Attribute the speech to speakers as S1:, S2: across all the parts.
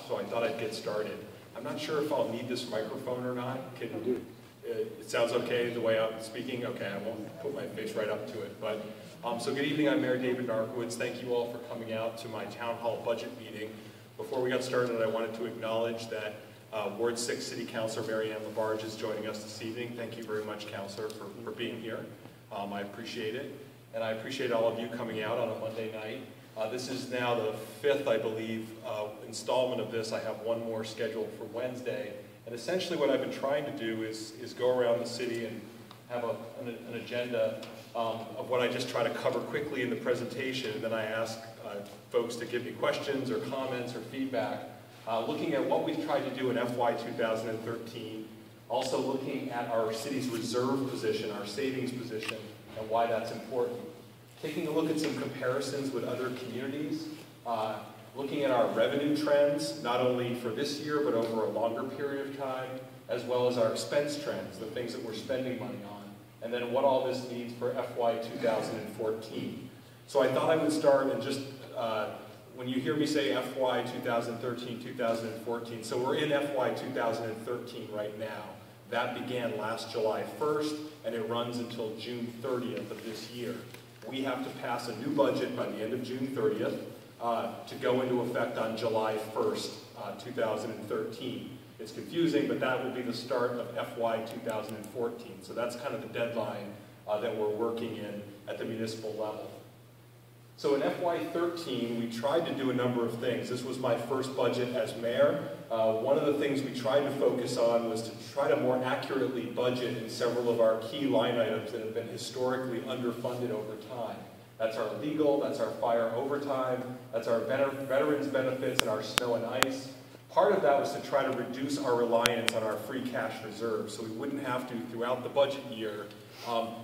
S1: so I thought I'd get started. I'm not sure if I'll need this microphone or not. It sounds okay the way I'm speaking? Okay, I won't put my face right up to it. But so good evening, I'm Mayor David Narkowitz. Thank you all for coming out to my Town Hall budget meeting. Before we got started, I wanted to acknowledge that Ward 6 City Councilor Mary Ann LaBarge is joining us this evening. Thank you very much, Councilor, for being here. I appreciate it. And I appreciate all of you coming out on a Monday night. This is now the fifth, I believe, installment of this. I have one more scheduled for Wednesday. And essentially what I've been trying to do is go around the city and have an agenda of what I just try to cover quickly in the presentation. And then I ask folks to give me questions or comments or feedback, looking at what we've tried to do in FY 2013, also looking at our city's reserve position, our savings position, and why that's important. Taking a look at some comparisons with other communities, looking at our revenue trends, not only for this year, but over a longer period of time, as well as our expense trends, the things that we're spending money on, and then what all this means for FY 2014. So I thought I would start and just, when you hear me say FY 2013, 2014, so we're in FY 2013 right now. That began last July 1st, and it runs until June 30th of this year. We have to pass a new budget by the end of June 30th to go into effect on July 1st, 2013. It's confusing, but that will be the start of FY 2014. So that's kind of the deadline that we're working in at the municipal level. So in FY 13, we tried to do a number of things. This was my first budget as mayor. One of the things we tried to focus on was to try to more accurately budget in several of our key line items that have been historically underfunded over time. That's our legal, that's our fire overtime, that's our veterans benefits and our snow and ice. Part of that was to try to reduce our reliance on our free cash reserves so we wouldn't have to, throughout the budget year,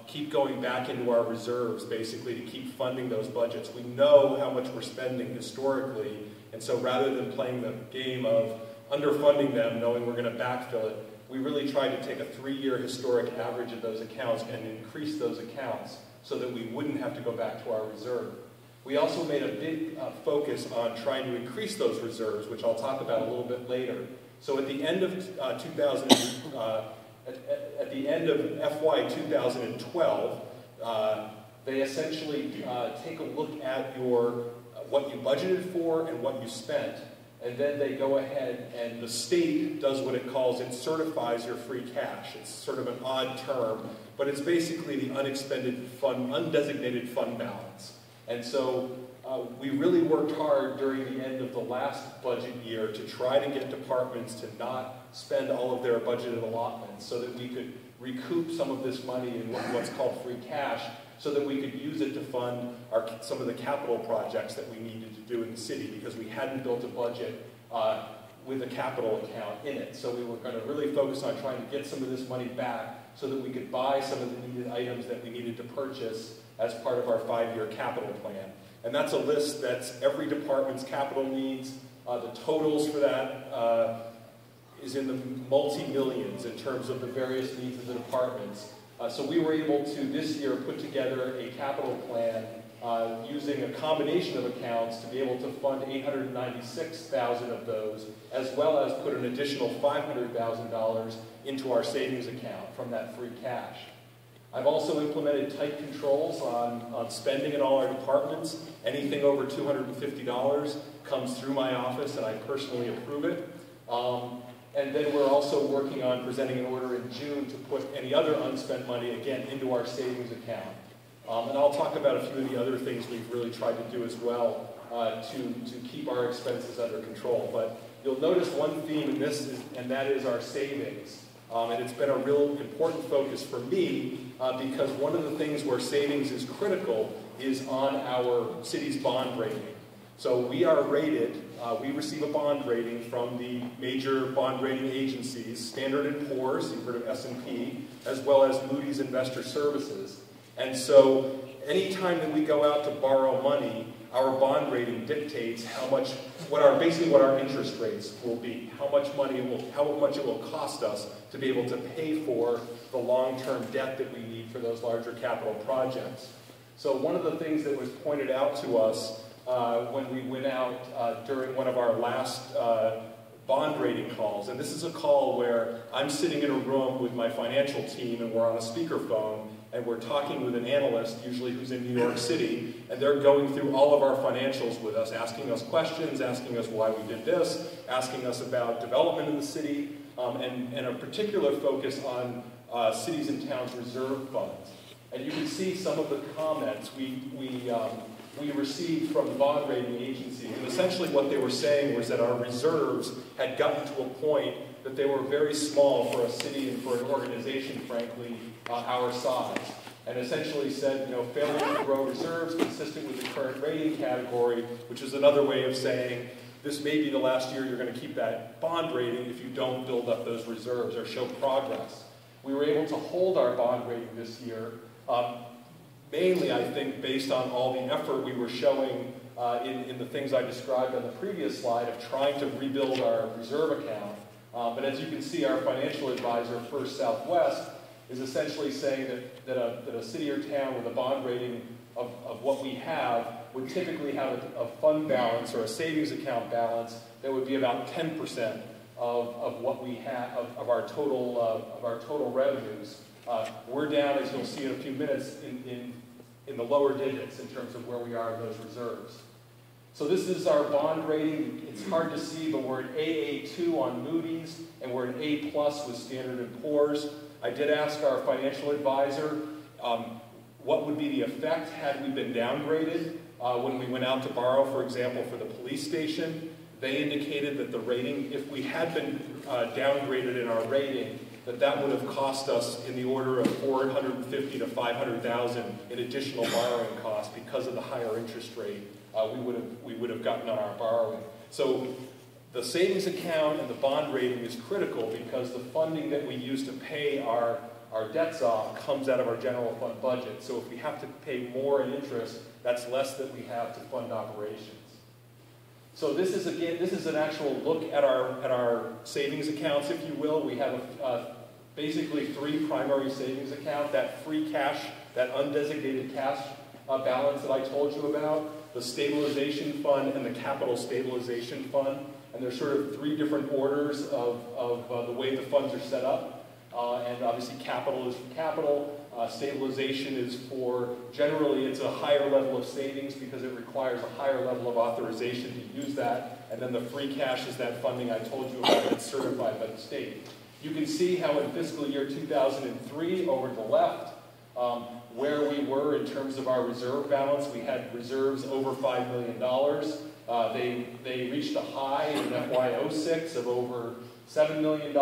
S1: keep going back into our reserves, basically, to keep funding those budgets. We know how much we're spending historically, and so rather than playing the game of underfunding them, knowing we're going to backfill it, we really tried to take a 3-year historic average of those accounts and increase those accounts so that we wouldn't have to go back to our reserve. We also made a big focus on trying to increase those reserves, which I'll talk about a little bit later. So at the end of at the end of FY 2012, they essentially take a look at what you budgeted for and what you spent, and then they go ahead and the state does what it calls, it certifies your free cash. It's sort of an odd term, but it's basically the unexpended fund, undesignated fund balance. And so we really worked hard during the end of the last budget year to try to get departments to not spend all of their budgeted allotments so that we could recoup some of this money in what's called free cash so that we could use it to fund some of the capital projects that we needed to do in the city because we hadn't built a budget with a capital account in it. So we were going to really focus on trying to get some of this money back so that we could buy some of the needed items that we needed to purchase as part of our 5-year capital plan. And that's a list that's every department's capital needs. The totals for that is in the multi-millions in terms of the various needs of the departments. So we were able to, this year, put together a capital plan using a combination of accounts to be able to fund $896,000 of those, as well as put an additional $500,000 into our savings account from that free cash. I've also implemented tight controls on spending in all our departments. Anything over $250 comes through my office and I personally approve it. And then we're also working on presenting an order in June to put any other unspent money, again, into our savings account. And I'll talk about a few of the other things we've really tried to do as well to keep our expenses under control. But you'll notice one theme in this, and that is our savings. And it's been a real important focus for me because one of the things where savings is critical is on our city's bond rating. So we are rated, we receive a bond rating from the major bond rating agencies, Standard & Poor's, you've heard of S&P, as well as Moody's Investor Services. And so anytime that we go out to borrow money, our bond rating dictates basically what our interest rates will be, how much it will cost us to be able to pay for the long-term debt that we need for those larger capital projects. So one of the things that was pointed out to us when we went out during one of our last bond rating calls. And this is a call where I'm sitting in a room with my financial team and we're on a speakerphone and we're talking with an analyst, usually who's in New York City, and they're going through all of our financials with us, asking us questions, asking us why we did this, asking us about development in the city, and a particular focus on cities and towns' reserve funds. And you can see some of the comments we received from the bond rating agencies. And essentially what they were saying was that our reserves had gotten to a point that they were very small for a city and for an organization, frankly, our size. And essentially said, you know, failure to grow reserves consistent with the current rating category, which is another way of saying this may be the last year you're going to keep that bond rating if you don't build up those reserves or show progress. We were able to hold our bond rating this year, mainly, I think, based on all the effort we were showing in the things I described on the previous slide of trying to rebuild our reserve account. But as you can see, our financial advisor, First Southwest, is essentially saying that a city or town with a bond rating of what we have would typically have a fund balance or a savings account balance that would be about 10% of what we have of our total revenues. We're down, as you'll see in a few minutes, in the lower digits in terms of where we are in those reserves. So this is our bond rating. It's hard to see, but we're an AA2 on Moody's, and we're an A+ with Standard & Poor's. I did ask our financial advisor what would be the effect had we been downgraded when we went out to borrow, for example, for the police station. They indicated that the rating, if we had been downgraded in our rating, that would have cost us in the order of $450,000 to $500,000 in additional borrowing costs because of the higher interest rate we would have gotten on our borrowing. So the savings account and the bond rating is critical because the funding that we use to pay our debts off comes out of our general fund budget. So if we have to pay more in interest, that's less that we have to fund operations. So this is an actual look at our savings accounts, if you will. We have basically three primary savings accounts: that free cash, that undesignated cash balance that I told you about, the stabilization fund, and the capital stabilization fund. And there's sort of three different orders of the way the funds are set up. And obviously capital is for capital. Stabilization is for, generally it's a higher level of savings because it requires a higher level of authorization to use that. And then the free cash is that funding I told you about that's certified by the state. You can see how in fiscal year 2003, over to the left, where we were in terms of our reserve balance. We had reserves over $5 million. They reached a high in FY06 of over $7 million,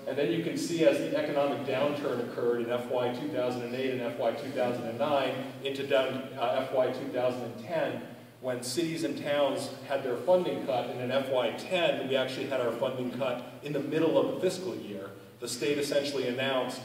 S1: and then you can see as the economic downturn occurred in FY 2008 and FY 2009 into FY 2010, when cities and towns had their funding cut, and in FY 10 we actually had our funding cut in the middle of the fiscal year. The state essentially announced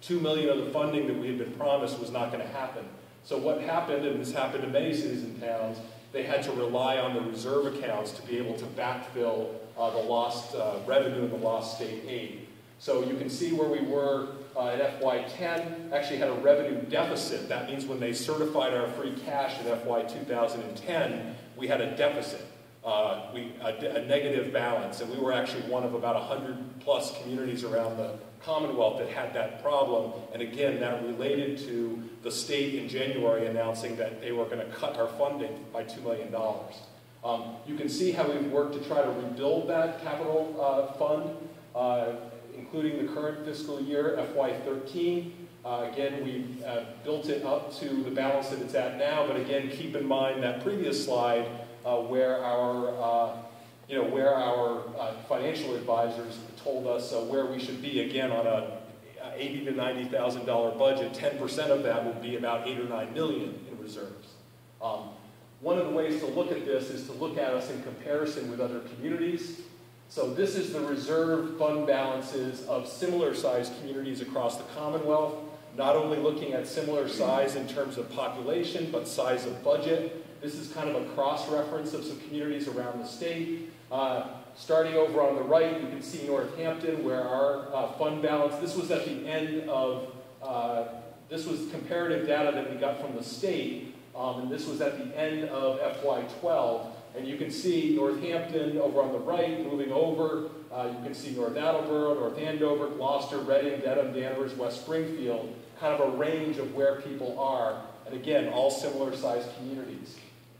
S1: $2 million of the funding that we had been promised was not going to happen. So what happened, and this happened to many cities and towns, they had to rely on the reserve accounts to be able to backfill the lost revenue and the lost state aid. So you can see where we were at FY10, actually had a revenue deficit. That means when they certified our free cash in FY 2010, we had a deficit, a negative balance, and we were actually one of about 100+ communities around the Commonwealth that had that problem. And again, that related to the state in January announcing that they were going to cut our funding by $2 million. You can see how we've worked to try to rebuild that capital fund, including the current fiscal year, FY13. Again, we built it up to the balance that it's at now, but again, keep in mind that previous slide where our financial advisors told us where we should be. Again, on a $80,000 to $90,000 budget, 10% of that would be about $8 or $9 million in reserves. One of the ways to look at this is to look at us in comparison with other communities. So this is the reserve fund balances of similar sized communities across the Commonwealth, not only looking at similar size in terms of population, but size of budget. This is kind of a cross-reference of some communities around the state. Starting over on the right, you can see Northampton, where our fund balance, this was at the end of, this was comparative data that we got from the state and this was at the end of FY12. And you can see Northampton over on the right, moving over. You can see North Attleboro, North Andover, Gloucester, Reading, Dedham, Danvers, West Springfield, kind of a range of where people are. And again, all similar sized communities.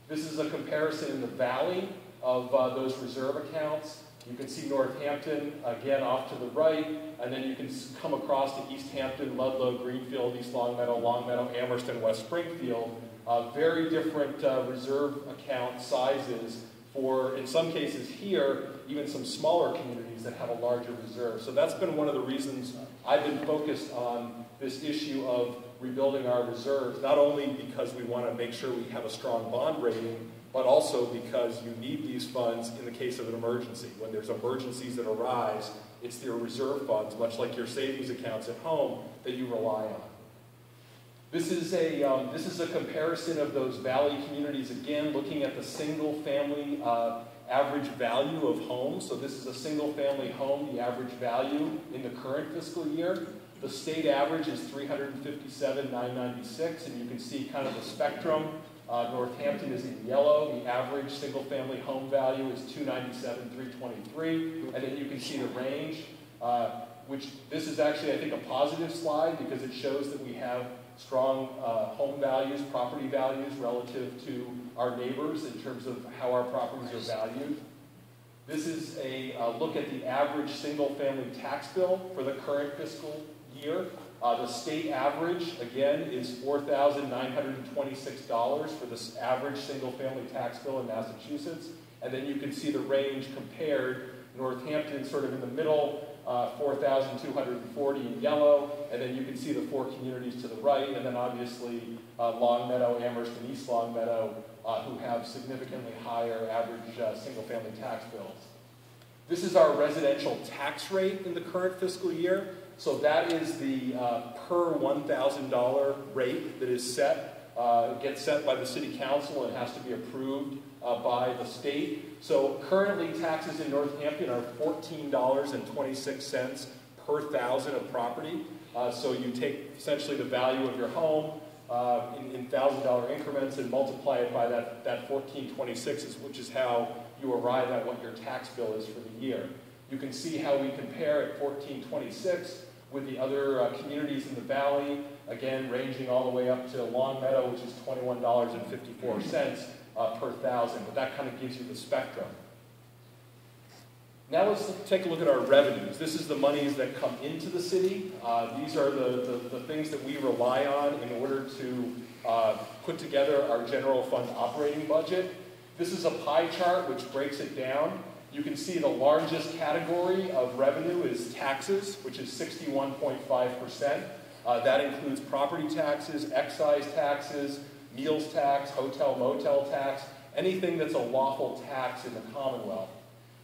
S1: This is a comparison in the valley of those reserve accounts. You can see Northampton, again, off to the right, and then you can come across to East Hampton, Ludlow, Greenfield, East Longmeadow, Amherst, West Springfield. Very different reserve account sizes for, in some cases here, even some smaller communities that have a larger reserve. So that's been one of the reasons I've been focused on this issue of rebuilding our reserves, not only because we want to make sure we have a strong bond rating, but also because you need these funds in the case of an emergency. When there's emergencies that arise, it's your reserve funds, much like your savings accounts at home, that you rely on. This is a comparison of those valley communities, again, looking at the single-family average value of homes. So this is a single-family home, the average value in the current fiscal year. The state average is $357,996, and you can see kind of the spectrum. Northampton is in yellow. The average single-family home value is $297,323, and then you can see the range, which this is actually, I think, a positive slide because it shows that we have strong home values, property values relative to our neighbors in terms of how our properties are valued. This is a look at the average single-family tax bill for the current fiscal year. The state average, again, is $4,926 for this average single-family tax bill in Massachusetts. And then you can see the range compared. Northampton sort of in the middle, 4,240 in yellow, and then you can see the four communities to the right, and then obviously Longmeadow, Amherst, and East Longmeadow, who have significantly higher average single-family tax bills. This is our residential tax rate in the current fiscal year. So that is the per $1,000 rate that is set. It gets set by the City Council and has to be approved by the state. So currently taxes in Northampton are $14.26 per thousand of property. So you take essentially the value of your home in $1,000 increments and multiply it by that $14.26, which is how you arrive at what your tax bill is for the year. You can see how we compare at $14.26 with the other communities in the valley, again ranging all the way up to Longmeadow, which is $21.54 per thousand, but that kind of gives you the spectrum. Now let's take a look at our revenues. This is the monies that come into the city. These are the things that we rely on in order to put together our general fund operating budget. This is a pie chart which breaks it down. You can see the largest category of revenue is taxes, which is 61.5%. That includes property taxes, excise taxes, meals tax, hotel motel tax, anything that's a lawful tax in the Commonwealth.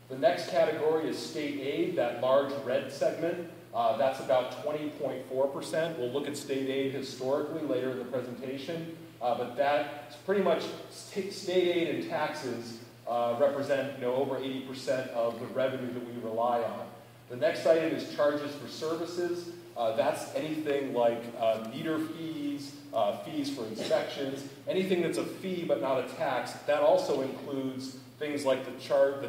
S1: The next category is state aid, that large red segment. That's about 20.4%. We'll look at state aid historically later in the presentation, but that's pretty much state aid and taxes represent over 80% of the revenue that we rely on. The next item is charges for services. That's anything like meter fees, fees for inspections, anything that's a fee but not a tax. That also includes things like the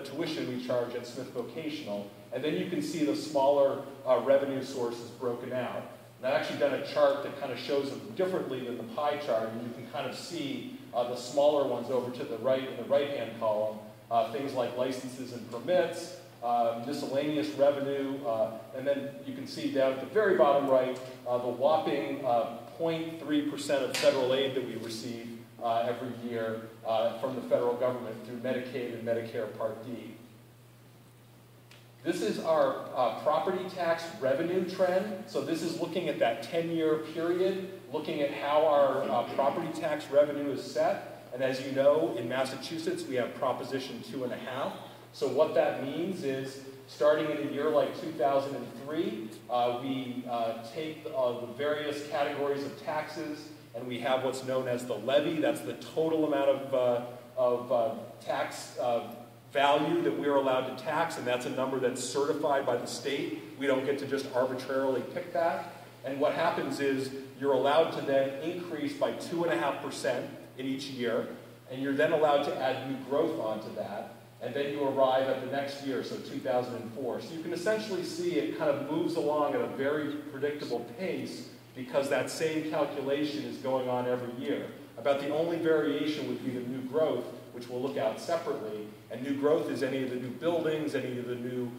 S1: tuition we charge at Smith Vocational. And then you can see the smaller revenue sources broken out. And I've actually done a chart that kind of shows them differently than the pie chart, and you can kind of see the smaller ones over to the right in the right-hand column, things like licenses and permits, miscellaneous revenue, and then you can see down at the very bottom right the whopping 0.3% of federal aid that we receive every year from the federal government through Medicaid and Medicare Part D. This is our property tax revenue trend. So this is looking at that 10-year period, looking at how our property tax revenue is set. And as you know, in Massachusetts, we have Proposition 2.5. So what that means is, starting in a year like 2003, we take the various categories of taxes, and we have what's known as the levy. That's the total amount of tax value that we're allowed to tax, and that's a number that's certified by the state. We don't get to just arbitrarily pick that. And what happens is you're allowed to then increase by 2.5% in each year, and you're then allowed to add new growth onto that, and then you arrive at the next year, so 2004. So you can essentially see it kind of moves along at a very predictable pace because that same calculation is going on every year. About the only variation would be the new growth, which we'll look at separately, and new growth is any of the new buildings, any of the new,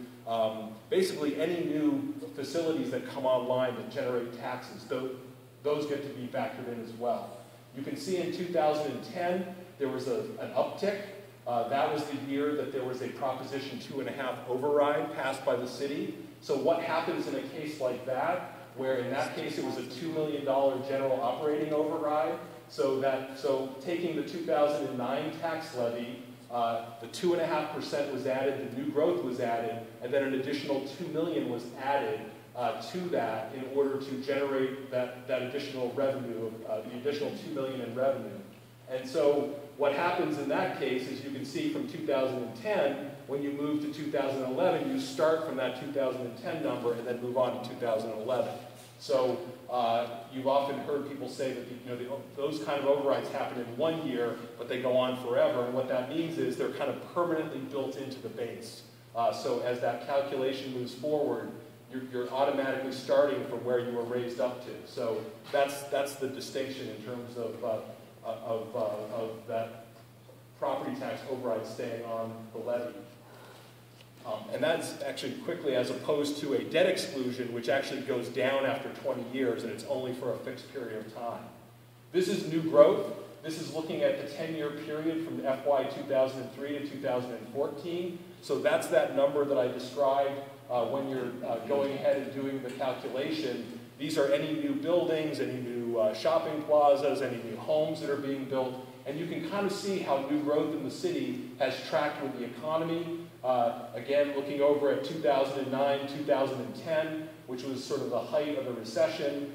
S1: basically any new facilities that come online that generate taxes. Those get to be factored in as well. You can see in 2010, there was an uptick. That was the year that there was a Proposition 2.5 override passed by the city. So what happens in a case like that, where in that case it was a $2 million general operating override? So taking the 2009 tax levy, the 2.5% was added, the new growth was added, and then an additional $2 million was added to that in order to generate that additional revenue, the additional $2 million in revenue. And so what happens in that case is you can see from 2010, when you move to 2011, you start from that 2010 number and then move on to 2011. So you've often heard people say that those kind of overrides happen in 1 year, but they go on forever. And what that means is they're kind of permanently built into the base. So as that calculation moves forward, you're automatically starting from where you were raised up to. So that's the distinction in terms of that property tax override staying on the levy. And that's actually quickly as opposed to a debt exclusion, which actually goes down after 20 years, and it's only for a fixed period of time. This is new growth. This is looking at the 10-year period from FY 2003 to 2014. So that's that number that I described when you're going ahead and doing the calculation. These are any new buildings, any new shopping plazas, any new homes that are being built. And you can kind of see how new growth in the city has tracked with the economy. Again, looking over at 2009, 2010, which was sort of the height of the recession,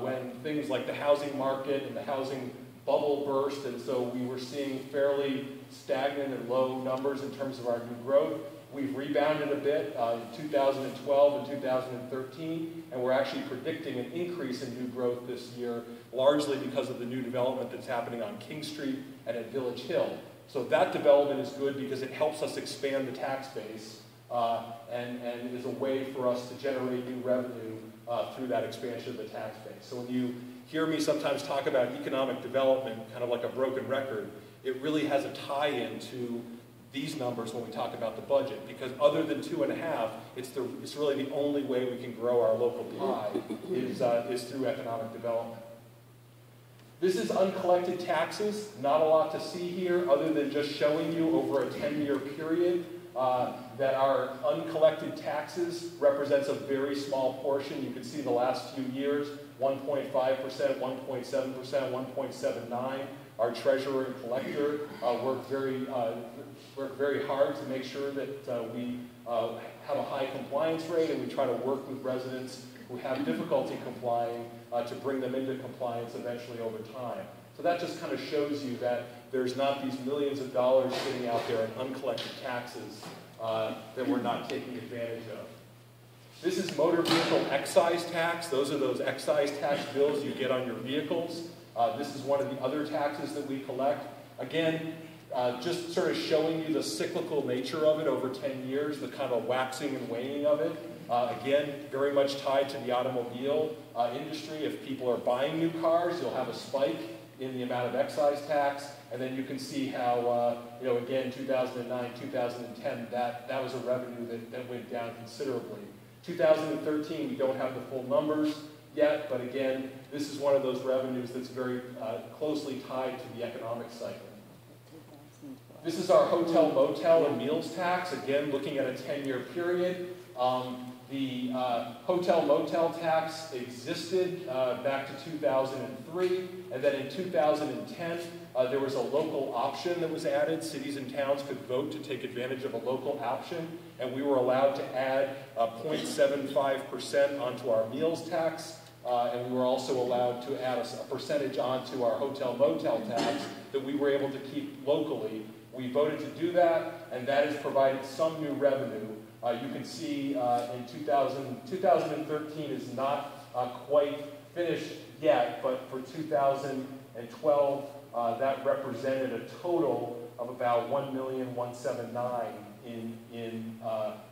S1: when things like the housing market and the housing bubble burst, and so we were seeing fairly stagnant and low numbers in terms of our new growth. We've rebounded a bit in 2012 and 2013, and we're actually predicting an increase in new growth this year, largely because of the new development that's happening on King Street and at Village Hill. So that development is good because it helps us expand the tax base and is a way for us to generate new revenue through that expansion of the tax base. So when you hear me sometimes talk about economic development, kind of like a broken record, it really has a tie-in to these numbers when we talk about the budget, because other than 2.5, it's really the only way we can grow our local pie is through economic development. This is uncollected taxes. Not a lot to see here other than just showing you over a 10-year period that our uncollected taxes represents a very small portion. You can see the last few years, 1.5%, 1.7%, 1.79%. Our treasurer and collector work very hard to make sure that we have a high compliance rate, and we try to work with residents who have difficulty complying to bring them into compliance eventually over time. So that just kind of shows you that there's not these millions of dollars sitting out there in uncollected taxes that we're not taking advantage of. This is motor vehicle excise tax. Those are those excise tax bills you get on your vehicles. This is one of the other taxes that we collect. Again, just sort of showing you the cyclical nature of it over 10 years, the kind of waxing and waning of it. Again, very much tied to the automobile industry. If people are buying new cars, you'll have a spike in the amount of excise tax. And then you can see how, again, 2009, 2010, that was a revenue that went down considerably. 2013, we don't have the full numbers yet, but again, this is one of those revenues that's very closely tied to the economic cycle. This is our hotel, motel, and meals tax, again, looking at a 10-year period. The hotel, motel tax existed back to 2003, and then in 2010, there was a local option that was added. Cities and towns could vote to take advantage of a local option, and we were allowed to add 0.75% onto our meals tax, and we were also allowed to add a percentage onto our hotel, motel tax that we were able to keep locally. We voted to do that, and that has provided some new revenue. You can see in 2013 is not quite finished yet, but for 2012, that represented a total of about $1,179,000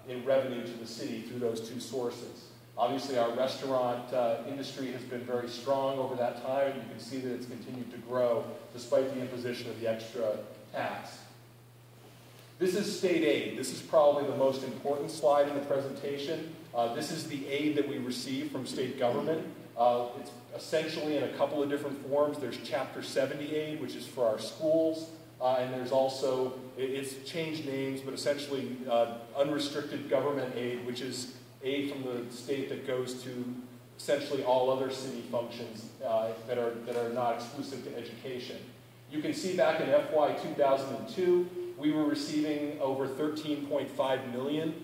S1: in revenue to the city through those two sources. Obviously, our restaurant industry has been very strong over that time, and you can see that it's continued to grow despite the imposition of the extra tax. This is state aid. This is probably the most important slide in the presentation. This is the aid that we receive from state government. It's essentially in a couple of different forms. There's Chapter 70 aid, which is for our schools, and there's also, it's changed names, but essentially unrestricted government aid, which is aid from the state that goes to essentially all other city functions that are not exclusive to education. You can see back in FY 2002, we were receiving over $13.5 million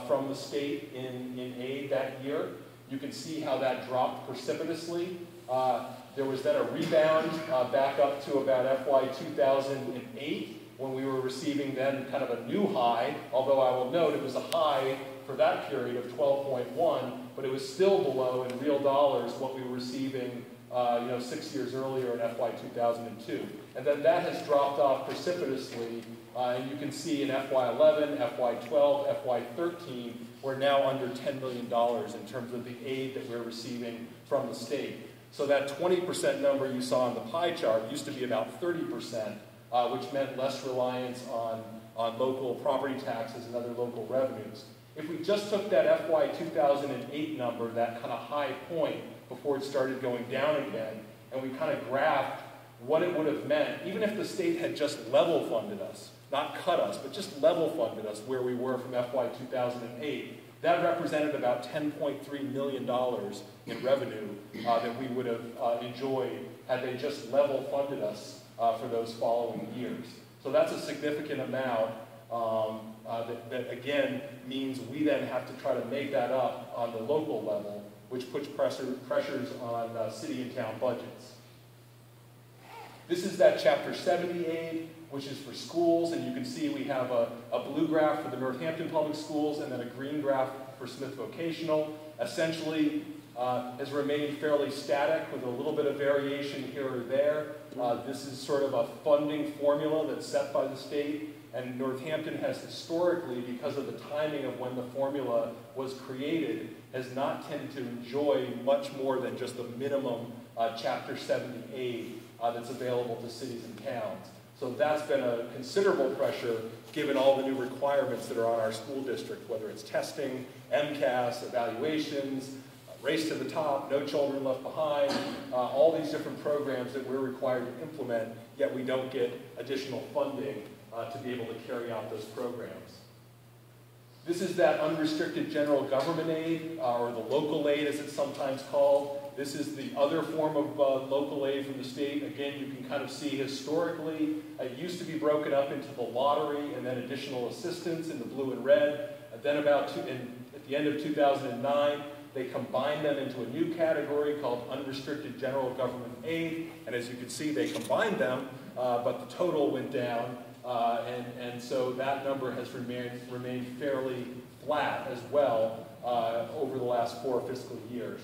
S1: from the state in aid that year. You can see how that dropped precipitously. There was then a rebound back up to about FY 2008 when we were receiving then kind of a new high, although I will note it was a high for that period of 12.1, but it was still below in real dollars what we were receiving 6 years earlier in FY 2002. And then that has dropped off precipitously, and you can see in FY 11, FY 12, FY 13, we're now under $10 million in terms of the aid that we're receiving from the state. So that 20% number you saw on the pie chart used to be about 30%, which meant less reliance on local property taxes and other local revenues. If we just took that FY 2008 number, that kind of high point before it started going down again, and we kind of graphed what it would have meant, even if the state had just level funded us, not cut us, but just level funded us where we were from FY 2008, that represented about $10.3 million in revenue that we would have enjoyed had they just level funded us for those following years. So that's a significant amount that again means we then have to try to make that up on the local level, which puts pressures on city and town budgets. This is that Chapter 70 aid, which is for schools, and you can see we have a blue graph for the Northampton Public Schools and then a green graph for Smith Vocational. Essentially has remained fairly static with a little bit of variation here or there. This is sort of a funding formula that's set by the state, and Northampton has historically, because of the timing of when the formula was created, has not tended to enjoy much more than just the minimum Chapter 70 aid that's available to cities and towns. So that's been a considerable pressure given all the new requirements that are on our school district, whether it's testing, MCAS, evaluations, Race to the Top, No Children Left Behind, all these different programs that we're required to implement, yet we don't get additional funding to be able to carry out those programs. This is that unrestricted general government aid, or the local aid as it's sometimes called. This is the other form of local aid from the state. Again, you can kind of see historically, it used to be broken up into the lottery and then additional assistance in the blue and red. And then at the end of 2009, they combined them into a new category called unrestricted general government aid. And as you can see, they combined them, but the total went down. And so that number has remained fairly flat as well over the last 4 fiscal years.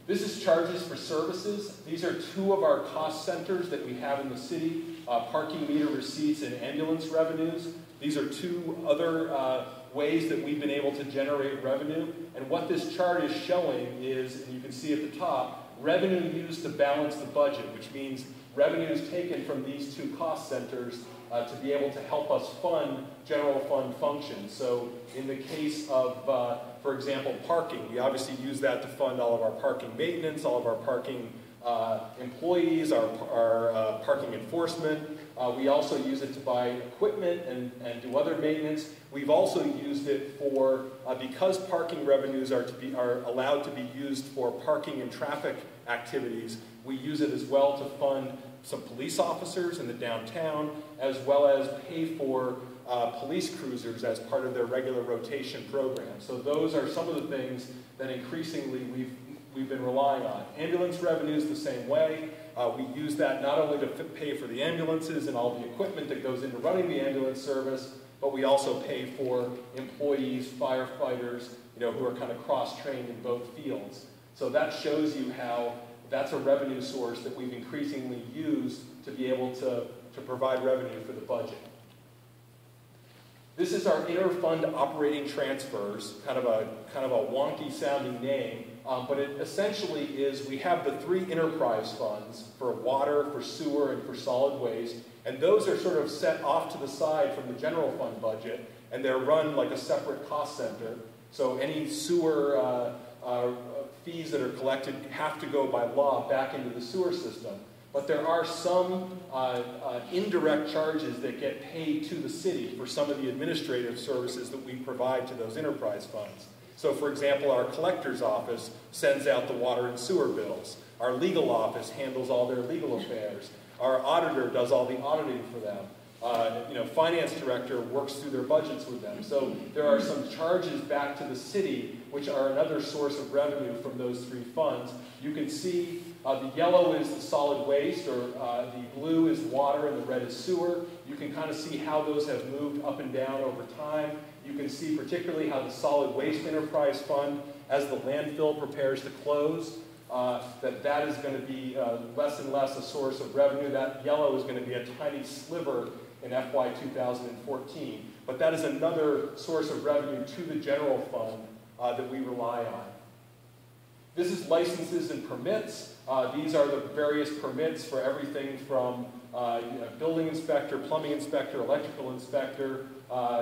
S1: This is charges for services. These are 2 of our cost centers that we have in the city, parking meter receipts and ambulance revenues. These are 2 other ways that we've been able to generate revenue. And what this chart is showing is, and you can see at the top, revenue used to balance the budget, which means revenues taken from these 2 cost centers to be able to help us fund general fund functions. So in the case of, for example, parking, we obviously use that to fund all of our parking maintenance, all of our parking employees, our parking enforcement. We also use it to buy equipment and do other maintenance. We've also used it for, because parking revenues are allowed to be used for parking and traffic activities, we use it as well to fund some police officers in the downtown, as well as pay for police cruisers as part of their regular rotation program. So those are some of the things that increasingly we've been relying on. Ambulance revenues the same way. We use that not only to pay for the ambulances and all the equipment that goes into running the ambulance service, but we also pay for employees, firefighters, who are kind of cross-trained in both fields. So that shows you how that's a revenue source that we've increasingly used to be able to provide revenue for the budget. This is our interfund operating transfers, kind of a wonky sounding name, but it essentially is we have the three enterprise funds for water, for sewer, and for solid waste, and those are sort of set off to the side from the general fund budget, and they're run like a separate cost center. So any sewer fees that are collected have to go by law back into the sewer system. But there are some indirect charges that get paid to the city for some of the administrative services that we provide to those enterprise funds. So for example, our collector's office sends out the water and sewer bills. Our legal office handles all their legal affairs. Our auditor does all the auditing for them. Finance director works through their budgets with them. So there are some charges back to the city, which are another source of revenue from those three funds. You can see the yellow is the solid waste, or the blue is water, and the red is sewer. You can kind of see how those have moved up and down over time. You can see particularly how the solid waste enterprise fund, as the landfill prepares to close, that is going to be less and less a source of revenue. That yellow is going to be a tiny sliver in FY 2014. But that is another source of revenue to the general fund that we rely on. This is licenses and permits. These are the various permits for everything from building inspector, plumbing inspector, electrical inspector,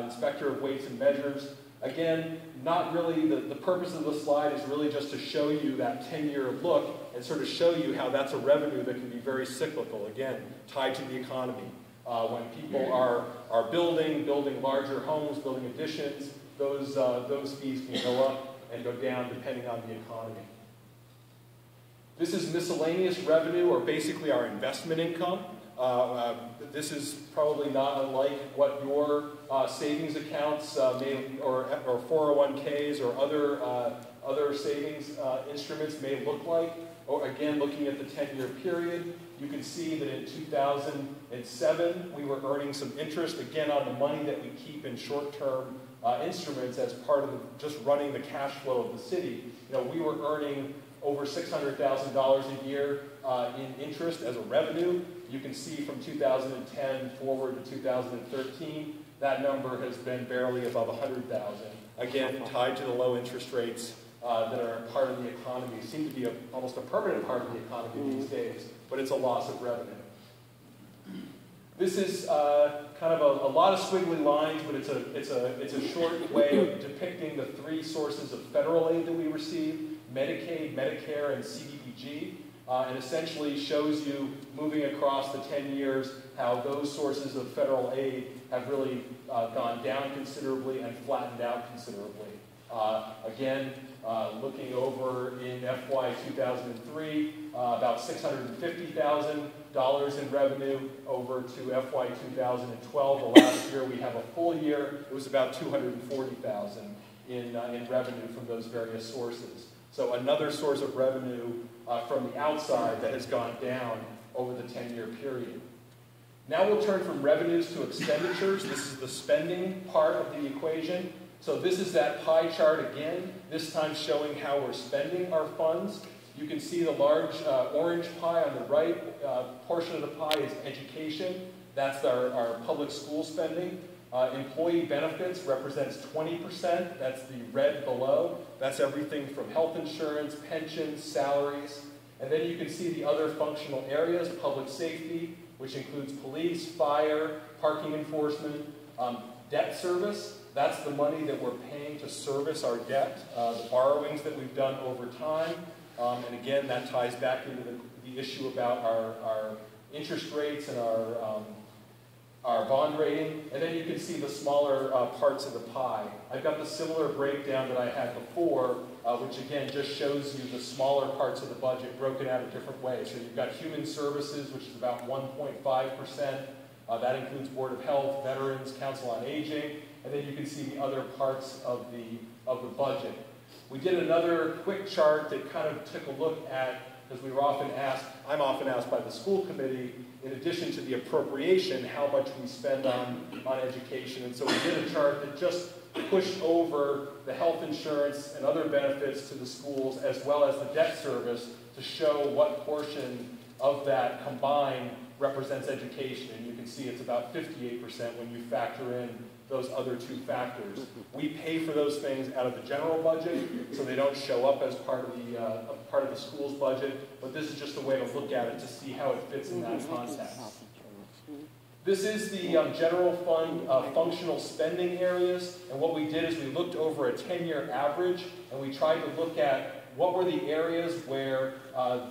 S1: inspector of weights and measures. Again, not really, the purpose of the slide is really just to show you that 10-year look and sort of show you how that's a revenue that can be very cyclical, again, tied to the economy. When people are building larger homes, building additions, those fees can go up and go down depending on the economy. This is miscellaneous revenue, or basically our investment income. This is probably not unlike what your savings accounts or 401ks or other savings instruments may look like. Or again, looking at the 10-year period, you can see that in 2007 we were earning some interest, again, on the money that we keep in short-term instruments as part of just running the cash flow of the city. We were earning over $600,000 a year in interest as a revenue. You can see from 2010 forward to 2013, that number has been barely above $100,000. Again, tied to the low interest rates that are part of the economy, seem to be almost a permanent part of the economy these days, but it's a loss of revenue. This is kind of a lot of squiggly lines, but it's a short way of depicting the three sources of federal aid that we receive: Medicaid, Medicare, and CDBG, and essentially shows you, moving across the 10 years, how those sources of federal aid have really gone down considerably and flattened out considerably. Again, looking over in FY 2003, about $650,000 in revenue, over to FY 2012. The last year we have a full year, it was about $240,000 in revenue from those various sources. So another source of revenue from the outside that has gone down over the 10-year period. Now we'll turn from revenues to expenditures. This is the spending part of the equation. So this is that pie chart again, this time showing how we're spending our funds. You can see the large orange pie on the right portion of the pie is education. That's our public school spending. Employee benefits represents 20%. That's the red below. That's everything from health insurance, pensions, salaries. And then you can see the other functional areas: public safety, which includes police, fire, parking enforcement, debt service. That's the money that we're paying to service our debt, the borrowings that we've done over time. And again, that ties back into the issue about our interest rates and our bond rating. And then you can see the smaller parts of the pie. I've got the similar breakdown that I had before, which again just shows you the smaller parts of the budget broken out a different way. So you've got human services, which is about 1.5%. That includes Board of Health, Veterans, Council on Aging, and then you can see the other parts of the budget. We did another quick chart that kind of took a look at
S2: because we were often asked, I'm often asked by the school committee, in addition to the appropriation, how much we spend on education. And so we did a chart that just pushed over the health insurance and other benefits to the schools, as well as the debt service, to show what portion of that combined represents education. And you can see it's about 58% when you factor in those other two factors. We pay for those things out of the general budget, so they don't show up as part of the school's budget, but this is just a way to look at it to see how it fits in that context. This is the general fund functional spending areas, and what we did is we looked over a 10-year average, and we tried to look at what were the areas where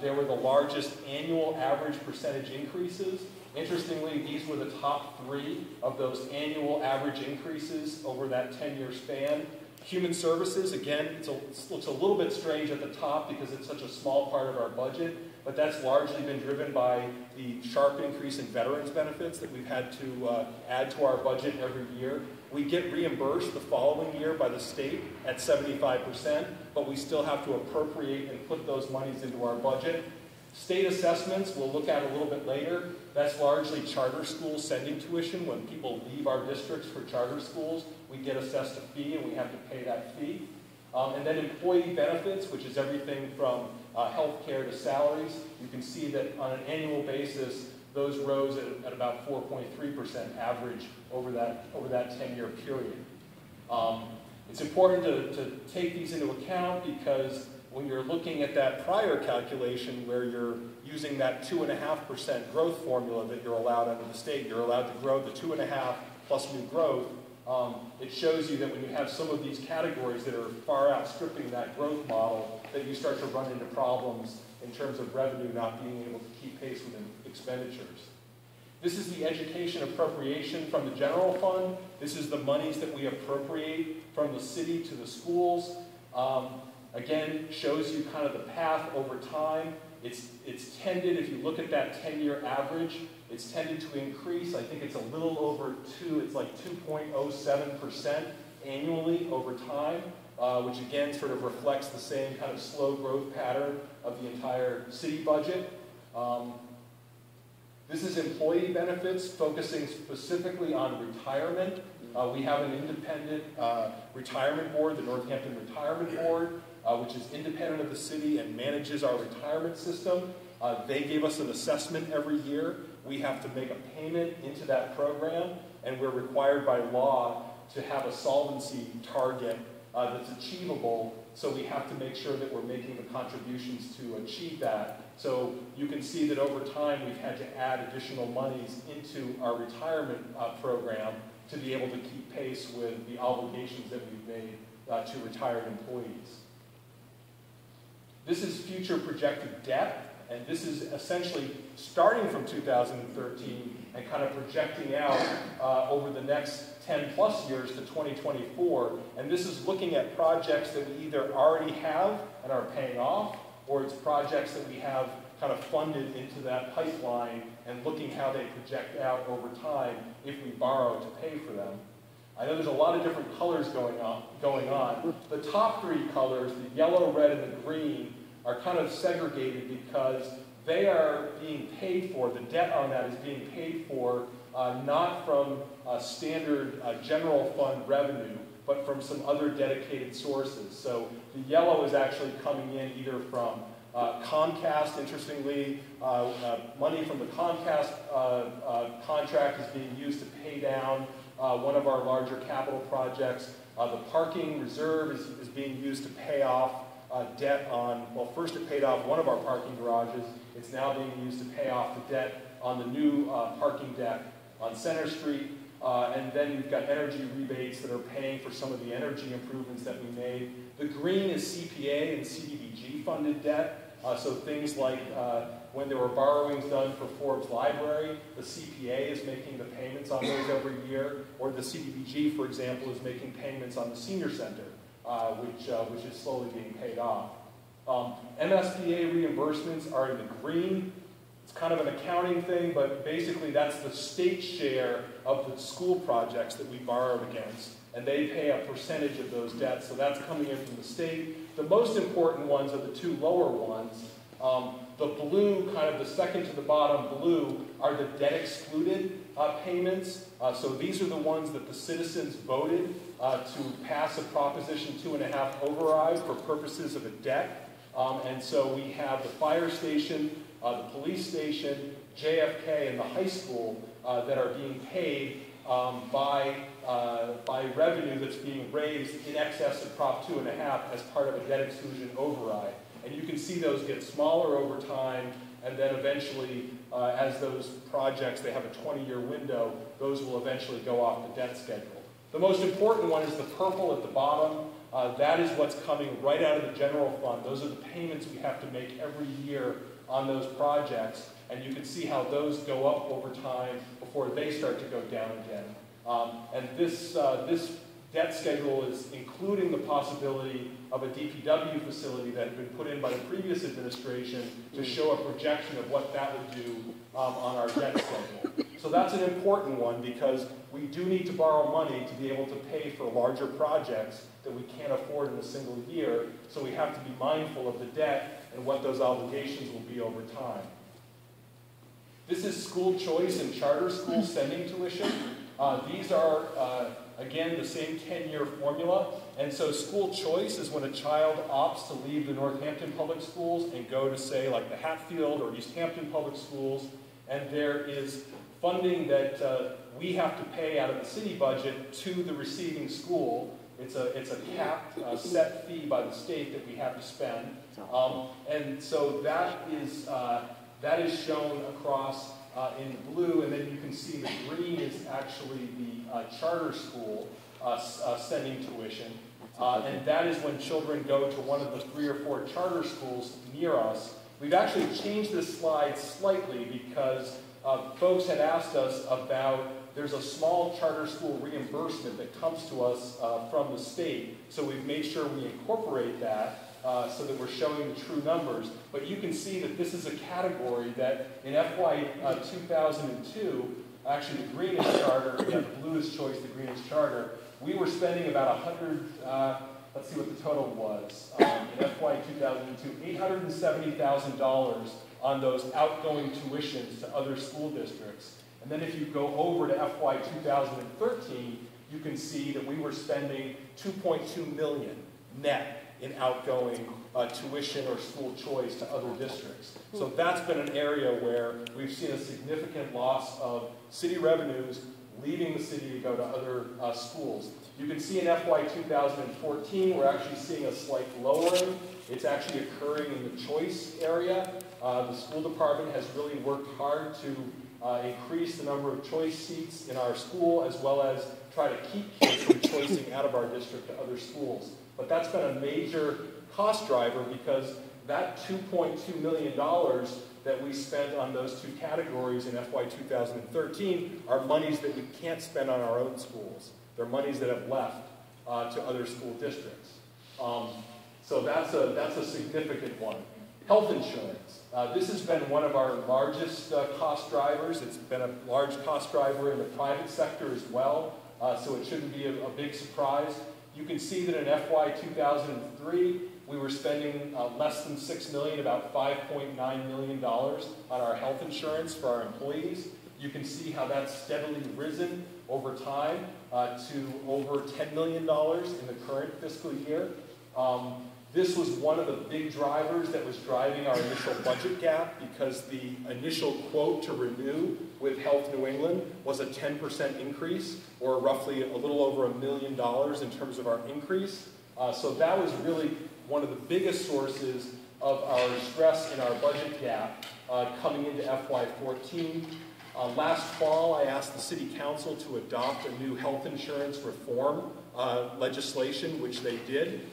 S2: there were the largest annual average percentage increases. Interestingly, these were the top 3 of those annual average increases over that 10-year span. Human services, again, it looks a little bit strange at the top because it's such a small part of our budget, but that's largely been driven by the sharp increase in veterans benefits that we've had to add to our budget every year. We get reimbursed the following year by the state at 75%, but we still have to appropriate and put those monies into our budget. State assessments, we'll look at a little bit later. That's largely charter schools sending tuition. When people leave our districts for charter schools, we get assessed a fee and we have to pay that fee. And then employee benefits, which is everything from health care to salaries. You can see that on an annual basis, those rose at about 4.3% average over that 10-year period. It's important to take these into account because when you're looking at that prior calculation where you're using that 2.5% growth formula that you're allowed under the state, you're allowed to grow the 2.5 plus new growth, it shows you that when you have some of these categories that are far outstripping that growth model, that you start to run into problems in terms of revenue not being able to keep pace with expenditures. This is the education appropriation from the general fund. This is the monies that we appropriate from the city to the schools. Again, shows you kind of the path over time. It's tended, if you look at that 10-year average, it's tended to increase. I think it's a little over 2, it's like 2.07% annually over time, which again sort of reflects the same kind of slow growth pattern of the entire city budget. This is employee benefits, focusing specifically on retirement. We have an independent retirement board, the Northampton Retirement Board, which is independent of the city and manages our retirement system. They gave us an assessment every year. We have to make a payment into that program, and we're required by law to have a solvency target that's achievable, so we have to make sure that we're making the contributions to achieve that. So you can see that over time we've had to add additional monies into our retirement program to be able to keep pace with the obligations that we've made to retired employees. This is future projected debt, and this is essentially starting from 2013 and kind of projecting out over the next 10 plus years to 2024. And this is looking at projects that we either already have and are paying off, or it's projects that we have kind of funded into that pipeline and looking how they project out over time if we borrow to pay for them. I know there's a lot of different colors going on. The top 3 colors, the yellow, red, and the green, are kind of segregated because they are being paid for, the debt on that is being paid for not from standard general fund revenue, but from some other dedicated sources. So the yellow is actually coming in either from Comcast. Interestingly, money from the Comcast contract is being used to pay down one of our larger capital projects. The parking reserve is being used to pay off debt on, well, first it paid off one of our parking garages. It's now being used to pay off the debt on the new parking deck on Center Street. And then you've got energy rebates that are paying for some of the energy improvements that we made. The green is CPA and CDBG funded debt. So things like when there were borrowings done for Forbes Library, the CPA is making the payments on those every year, or the CDBG, for example, is making payments on the senior center, which is slowly being paid off. MSBA reimbursements are in the green. It's kind of an accounting thing, but basically that's the state share of the school projects that we borrowed against, and they pay a percentage of those debts, so that's coming in from the state. The most important ones are the 2 lower ones. The blue, kind of the second to the bottom blue, are the debt excluded payments. So these are the ones that the citizens voted to pass a Proposition 2.5 override for purposes of a debt. And so we have the fire station, the police station, JFK, and the high school that are being paid by revenue that's being raised in excess of Prop 2.5 as part of a debt exclusion override. And you can see those get smaller over time, and then eventually, as those projects, they have a 20-year window, those will eventually go off the debt schedule. The most important one is the purple at the bottom. That is what's coming right out of the general fund. Those are the payments we have to make every year on those projects, and you can see how those go up over time before they start to go down again. And this debt schedule is including the possibility of a DPW facility that had been put in by the previous administration to show a projection of what that would do on our debt schedule. So that's an important one because we do need to borrow money to be able to pay for larger projects that we can't afford in a single year, so we have to be mindful of the debt and what those obligations will be over time. This is school choice and charter school sending tuition. These are, again, the same 10-year formula. And so school choice is when a child opts to leave the Northampton public schools and go to, say, like the Hatfield or East Hampton public schools. And there is funding that we have to pay out of the city budget to the receiving school. It's a capped, set fee by the state that we have to spend. And so that is shown across in blue, and then you can see the green is actually the charter school sending tuition. And that is when children go to one of the 3 or 4 charter schools near us. We've actually changed this slide slightly because folks had asked us about, there's a small charter school reimbursement that comes to us from the state. So we've made sure we incorporate that so that we're showing the true numbers. But you can see that this is a category that in FY 2002, actually the green is charter, we have the blue is choice, the green is charter. We were spending about let's see what the total was. In FY 2002, $870,000 on those outgoing tuitions to other school districts. And then if you go over to FY 2013, you can see that we were spending $2.2 million net in outgoing tuition or school choice to other districts. So that's been an area where we've seen a significant loss of city revenues leaving the city to go to other schools. You can see in FY 2014, we're actually seeing a slight lowering. It's actually occurring in the choice area. The school department has really worked hard to increase the number of choice seats in our school, as well as try to keep kids from choicing out of our district to other schools. But that's been a major cost driver because that $2.2 million that we spent on those 2 categories in FY 2013 are monies that we can't spend on our own schools. They're monies that have left to other school districts. So that's a significant one. Health insurance. This has been one of our largest cost drivers. It's been a large cost driver in the private sector as well, so it shouldn't be a big surprise. You can see that in FY 2003, we were spending less than $6 million, about $5.9 million on our health insurance for our employees. You can see how that's steadily risen over time to over $10 million in the current fiscal year. This was one of the big drivers that was driving our initial budget gap because the initial quote to renew with Health New England was a 10% increase, or roughly a little over $1 million in terms of our increase. So that was really one of the biggest sources of our stress in our budget gap coming into FY14. Last fall, I asked the City Council to adopt a new health insurance reform legislation, which they did.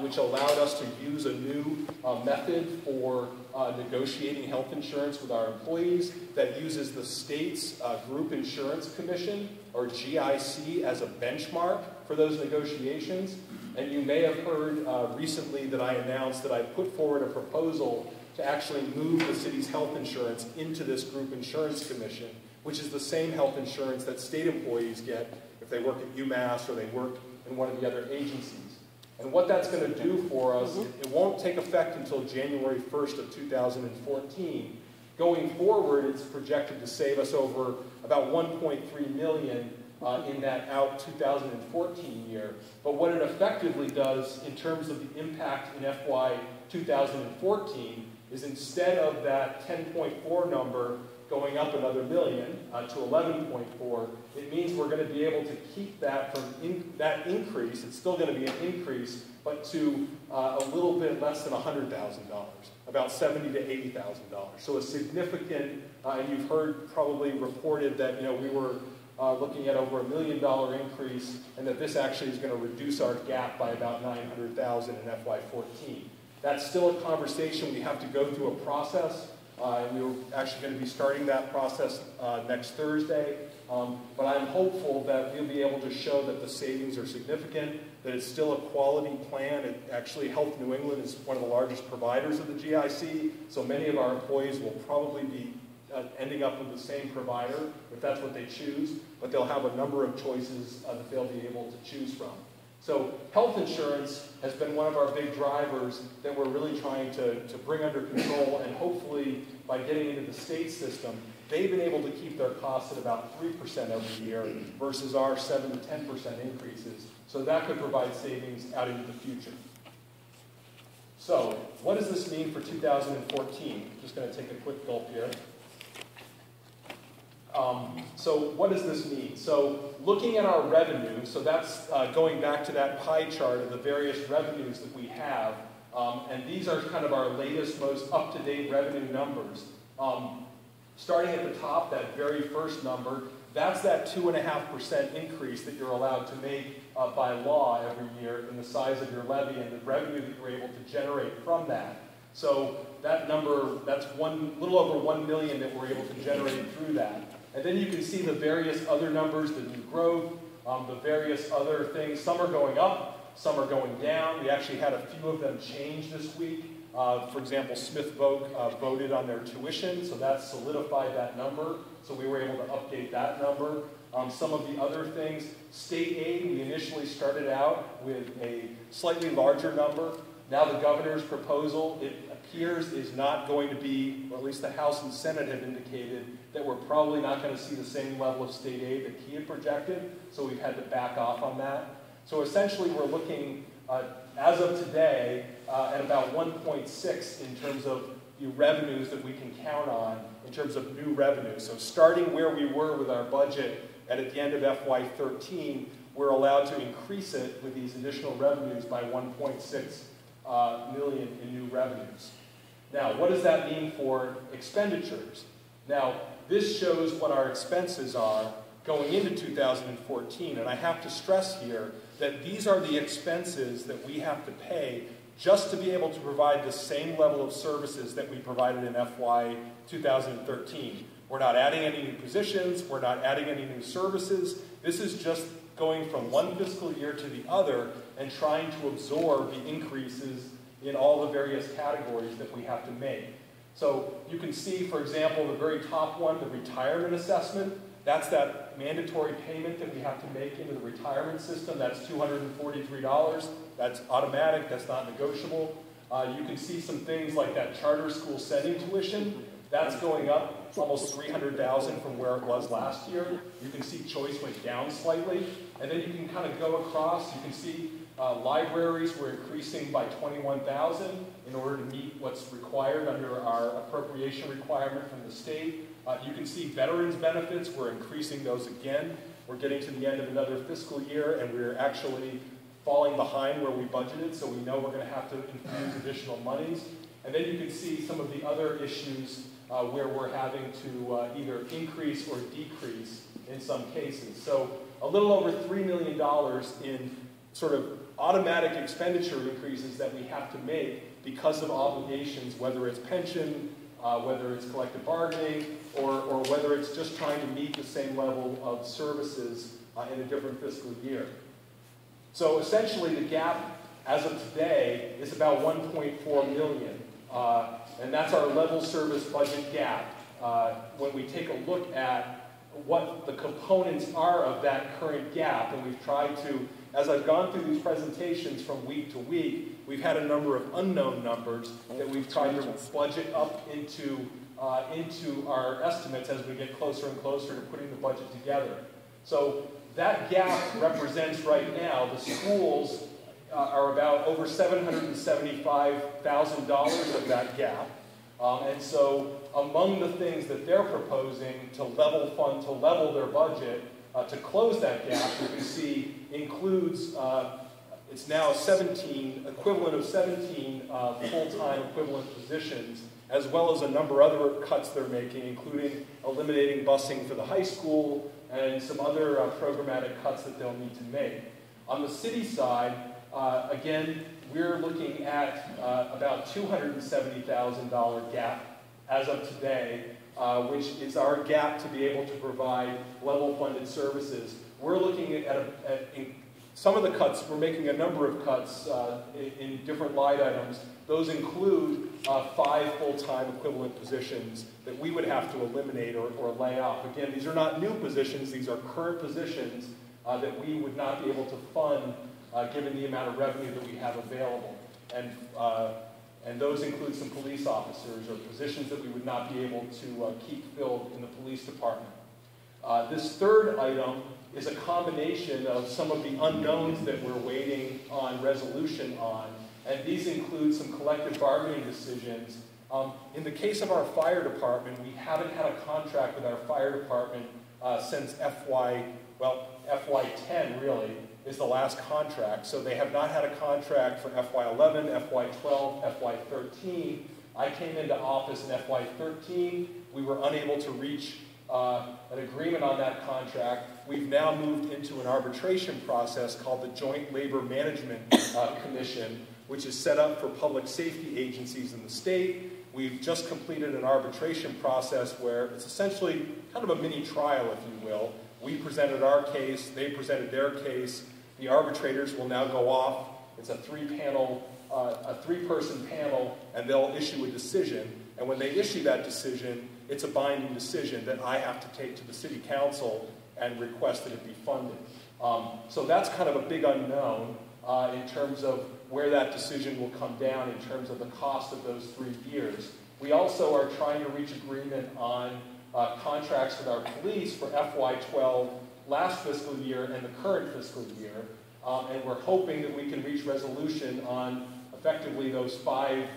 S2: Which allowed us to use a new method for negotiating health insurance with our employees that uses the state's Group Insurance Commission, or GIC, as a benchmark for those negotiations. And you may have heard recently that I announced that I put forward a proposal to actually move the city's health insurance into this Group Insurance Commission, which is the same health insurance that state employees get if they work at UMass or they work in one of the other agencies. And what that's going to do for us, it won't take effect until January 1st of 2014. Going forward, it's projected to save us over about $1.3 million in that out 2014 year. But what it effectively does in terms of the impact in FY 2014 is instead of that 10.4 number going up another million to 11.4, it means we're going to be able to keep that from that increase. It's still going to be an increase, but to a little bit less than $100,000, about $70,000 to $80,000. So a significant, and you've heard probably reported that we were looking at over $1 million increase, and that this actually is going to reduce our gap by about $900,000 in FY14. That's still a conversation. We have to go through a process. And we were actually going to be starting that process next Thursday. But I'm hopeful that we'll be able to show that the savings are significant, that it's still a quality plan. Actually, Health New England is one of the largest providers of the GIC, so many of our employees will probably be ending up with the same provider, if that's what they choose, but they'll have a number of choices that they'll be able to choose from. So health insurance has been one of our big drivers that we're really trying to bring under control, and hopefully by getting into the state system, they've been able to keep their costs at about 3% every year versus our 7 to 10% increases. So that could provide savings out into the future. So what does this mean for 2014? Just going to take a quick gulp here. So what does this mean? So looking at our revenue, so that's going back to that pie chart of the various revenues that we have, and these are kind of our latest, most up-to-date revenue numbers. Starting at the top, that very first number, that's that 2.5% increase that you're allowed to make by law every year in the size of your levy and the revenue that you're able to generate from that. So that number, that's little over $1 million that we're able to generate through that. And then you can see the various other numbers, the new growth, the various other things. Some are going up, some are going down. We actually had a few of them change this week. For example, Smith voted on their tuition, so that solidified that number. So we were able to update that number. Some of the other things, state aid, we initially started out with a slightly larger number. Now the governor's proposal, it appears, is not going to be, or at least the House and Senate have indicated, that we're probably not going to see the same level of state aid that he had projected, so we've had to back off on that. So essentially we're looking, as of today, at about 1.6 in terms of the revenues that we can count on in terms of new revenue. So starting where we were with our budget at the end of FY13, we're allowed to increase it with these additional revenues by 1.6 million in new revenues. Now, what does that mean for expenditures? Now, this shows what our expenses are going into 2014, and I have to stress here that these are the expenses that we have to pay just to be able to provide the same level of services that we provided in FY 2013. We're not adding any new positions, we're not adding any new services. This is just going from one fiscal year to the other and trying to absorb the increases in all the various categories that we have to make. So you can see, for example, the very top one, the retirement assessment. That's that mandatory payment that we have to make into the retirement system. That's $243. That's automatic. That's not negotiable. You can see some things like that charter school sending tuition. That's going up almost $300,000 from where it was last year. You can see choice went down slightly. And then you can kind of go across. You can see libraries were increasing by $21,000 in order to meet what's required under our appropriation requirement from the state. You can see veterans benefits, we're increasing those again. We're getting to the end of another fiscal year and we're actually falling behind where we budgeted, so we know we're going to have to infuse additional monies. And then you can see some of the other issues where we're having to either increase or decrease in some cases. So a little over $3 million in sort of automatic expenditure increases that we have to make because of obligations, whether it's pension, whether it's collective bargaining, or whether it's just trying to meet the same level of services in a different fiscal year. So essentially the gap as of today is about 1.4 million. And that's our level service budget gap. When we take a look at what the components are of that current gap, and we've tried to as I've gone through these presentations from week to week, we've had a number of unknown numbers that we've tried to budget up into our estimates as we get closer and closer to putting the budget together. So that gap represents right now, the schools are about over $775,000 of that gap. And so among the things that they're proposing to level their budget, to close that gap, you can see includes, it's now equivalent of 17 full-time equivalent positions, as well as a number of other cuts they're making, including eliminating busing for the high school and some other programmatic cuts that they'll need to make. On the city side, again, we're looking at about $270,000 gap as of today, which is our gap to be able to provide level-funded services. We're looking at some of the cuts. We're making a number of cuts in different line items. Those include 5 full-time equivalent positions that we would have to eliminate or lay off. Again, these are not new positions. These are current positions that we would not be able to fund given the amount of revenue that we have available. And those include some police officers or positions that we would not be able to keep filled in the police department. This third item is a combination of some of the unknowns that we're waiting on resolution on, and these include some collective bargaining decisions. In the case of our fire department, we haven't had a contract with our fire department since FY10 really is the last contract. So they have not had a contract for FY11, FY12, FY13. I came into office in FY13. We were unable to reach an agreement on that contract. We've now moved into an arbitration process called the Joint Labor Management Commission, which is set up for public safety agencies in the state. We've just completed an arbitration process where it's essentially kind of a mini trial, if you will. We presented our case, they presented their case. The arbitrators will now go off. It's a three-person panel, and they'll issue a decision. And when they issue that decision, it's a binding decision that I have to take to the city council and request that it be funded. So that's kind of a big unknown in terms of where that decision will come down in terms of the cost of those 3 years. We also are trying to reach agreement on contracts with our police for FY12 last fiscal year and the current fiscal year, and we're hoping that we can reach resolution on effectively those 5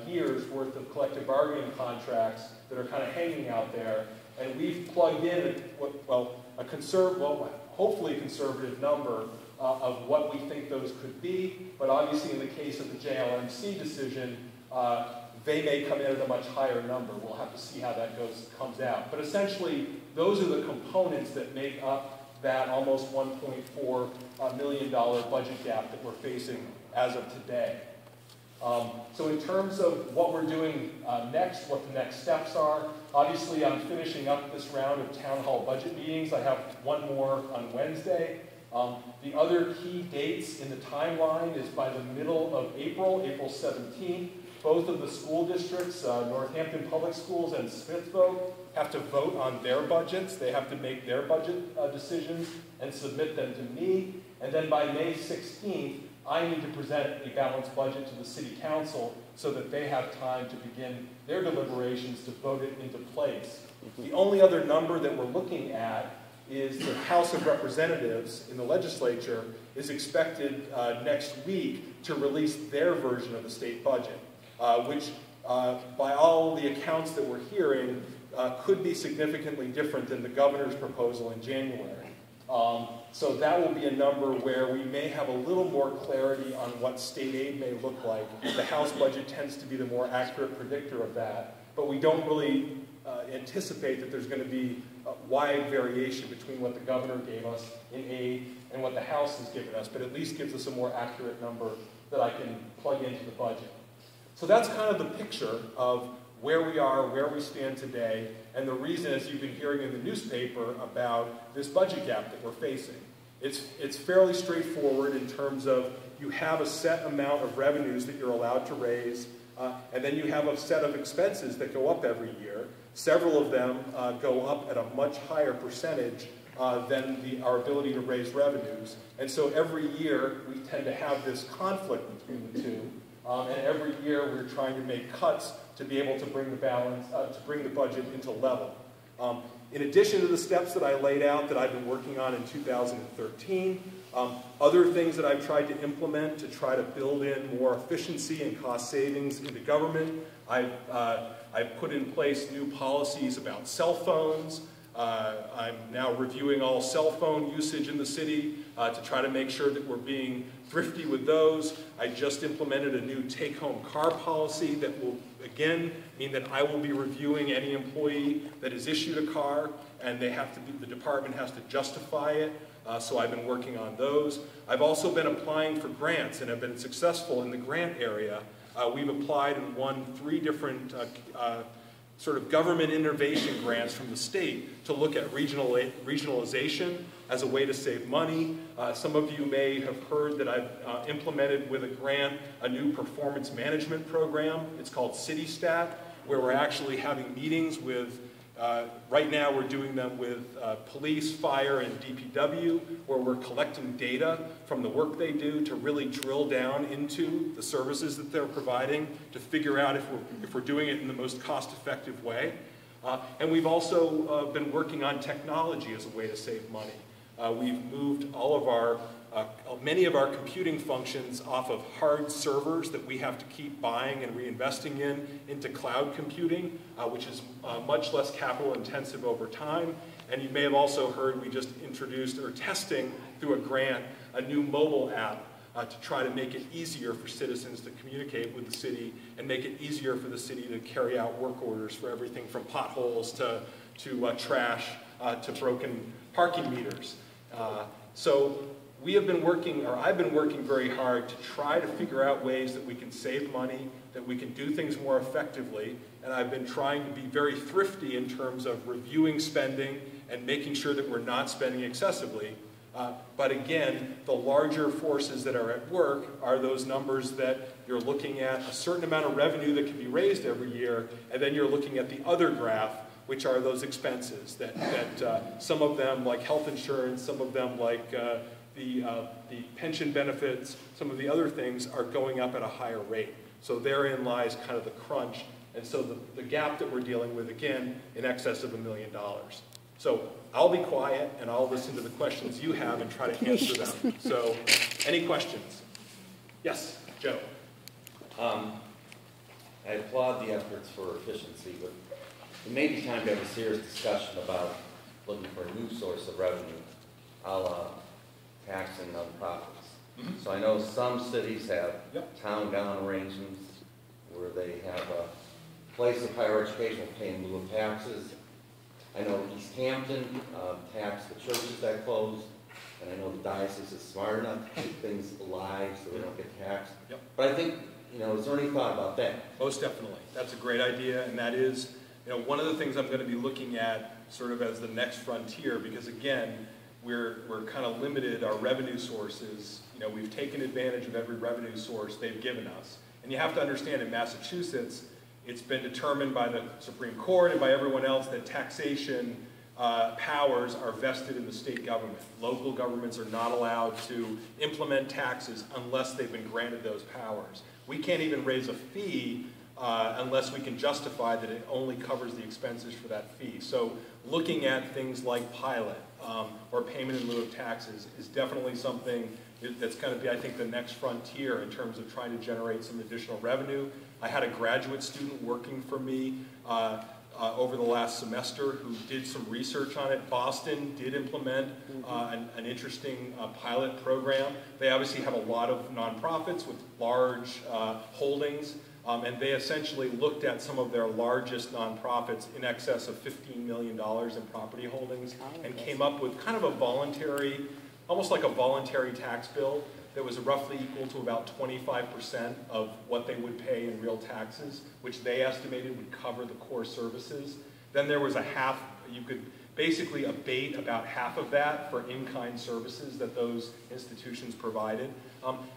S2: years worth of collective bargaining contracts that are kind of hanging out there, and we've plugged in hopefully a conservative number of what we think those could be, but obviously in the case of the JLMC decision, they may come in at a much higher number. We'll have to see how that comes out. But essentially, those are the components that make up that almost $1.4 million budget gap that we're facing as of today. So in terms of what we're doing next, what the next steps are, obviously I'm finishing up this round of town hall budget meetings. I have one more on Wednesday. The other key dates in the timeline is by the middle of April, April 17th. Both of the school districts, Northampton Public Schools and Smithville, have to vote on their budgets. They have to make their budget decisions and submit them to me. And then by May 16th, I need to present a balanced budget to the City Council so that they have time to begin their deliberations to vote it into place. The only other number that we're looking at is the House of Representatives in the legislature is expected next week to release their version of the state budget, which by all the accounts that we're hearing could be significantly different than the governor's proposal in January. So that will be a number where we may have a little more clarity on what state aid may look like. The House budget tends to be the more accurate predictor of that, but we don't really anticipate that there's going to be a wide variation between what the governor gave us in aid and what the House has given us, but at least gives us a more accurate number that I can plug into the budget. So that's kind of the picture of where we are, where we stand today, and the reason, as you've been hearing in the newspaper, about this budget gap that we're facing. It's fairly straightforward in terms of you have a set amount of revenues that you're allowed to raise, and then you have a set of expenses that go up every year. Several of them go up at a much higher percentage than our ability to raise revenues. And so every year we tend to have this conflict between the two. And every year we're trying to make cuts to be able to bring the balance, to bring the budget into level. In addition to the steps that I laid out that I've been working on in 2013, other things that I've tried to implement to try to build in more efficiency and cost savings into government. I've put in place new policies about cell phones. I'm now reviewing all cell phone usage in the city to try to make sure that we're being thrifty with those. I just implemented a new take-home car policy that will, again, mean that I will be reviewing any employee that is issued a car, and they have to be, the department has to justify it. So I've been working on those. I've also been applying for grants and have been successful in the grant area. We've applied and won 3 different sort of government innovation grants from the state to look at regionalization as a way to save money. Some of you may have heard that I've implemented with a grant a new performance management program. It's called CityStat, where we're actually having meetings with, right now we're doing them with police, fire, and DPW, where we're collecting data from the work they do to really drill down into the services that they're providing to figure out if we're doing it in the most cost-effective way. And we've also been working on technology as a way to save money. We've moved all of our, many of our computing functions off of hard servers that we have to keep buying and reinvesting in into cloud computing, which is much less capital intensive over time. And you may have also heard we just introduced, or testing through a grant, a new mobile app to try to make it easier for citizens to communicate with the city and make it easier for the city to carry out work orders for everything from potholes to trash to broken parking meters. So we have been working, or I've been working very hard to try to figure out ways that we can save money, that we can do things more effectively, and I've been trying to be very thrifty in terms of reviewing spending and making sure that we're not spending excessively. But again, the larger forces that are at work are those numbers that you're looking at a certain amount of revenue that can be raised every year, and then you're looking at the other graph, which are those expenses that some of them, like health insurance, some of them like the pension benefits, some of the other things are going up at a higher rate. So therein lies kind of the crunch. And so the gap that we're dealing with, again, in excess of $1 million. So I'll be quiet and I'll listen to the questions you have and try to answer them. So any questions? Yes, Joe.
S3: I applaud the efforts for efficiency, but it may be time to have a serious discussion about looking for a new source of revenue, a la taxing nonprofits. Mm-hmm. So I know some cities have town-gown arrangements where they have a place of higher education will pay in lieu of taxes. I know East Hampton taxed the churches that closed, and I know the diocese is smart enough to keep things alive so they don't get taxed. Yep. But I think, is there any thought about that?
S2: Most definitely. That's a great idea, and that is, one of the things I'm going to be looking at sort of as the next frontier, because again, we're kind of limited our revenue sources. We've taken advantage of every revenue source they've given us. And you have to understand, in Massachusetts, it's been determined by the Supreme Court and by everyone else that taxation powers are vested in the state government. Local governments are not allowed to implement taxes unless they've been granted those powers. We can't even raise a fee unless we can justify that it only covers the expenses for that fee. So looking at things like pilot or payment in lieu of taxes is definitely something that's going to be, I think, the next frontier in terms of trying to generate some additional revenue. I had a graduate student working for me over the last semester who did some research on it. Boston did implement an interesting pilot program. They obviously have a lot of nonprofits with large holdings, and they essentially looked at some of their largest nonprofits in excess of $15 million in property holdings and came up with kind of a voluntary, almost like a voluntary tax bill that was roughly equal to about 25% of what they would pay in real taxes, which they estimated would cover the core services. Then there was a half, you could basically abate about half of that for in-kind services that those institutions provided.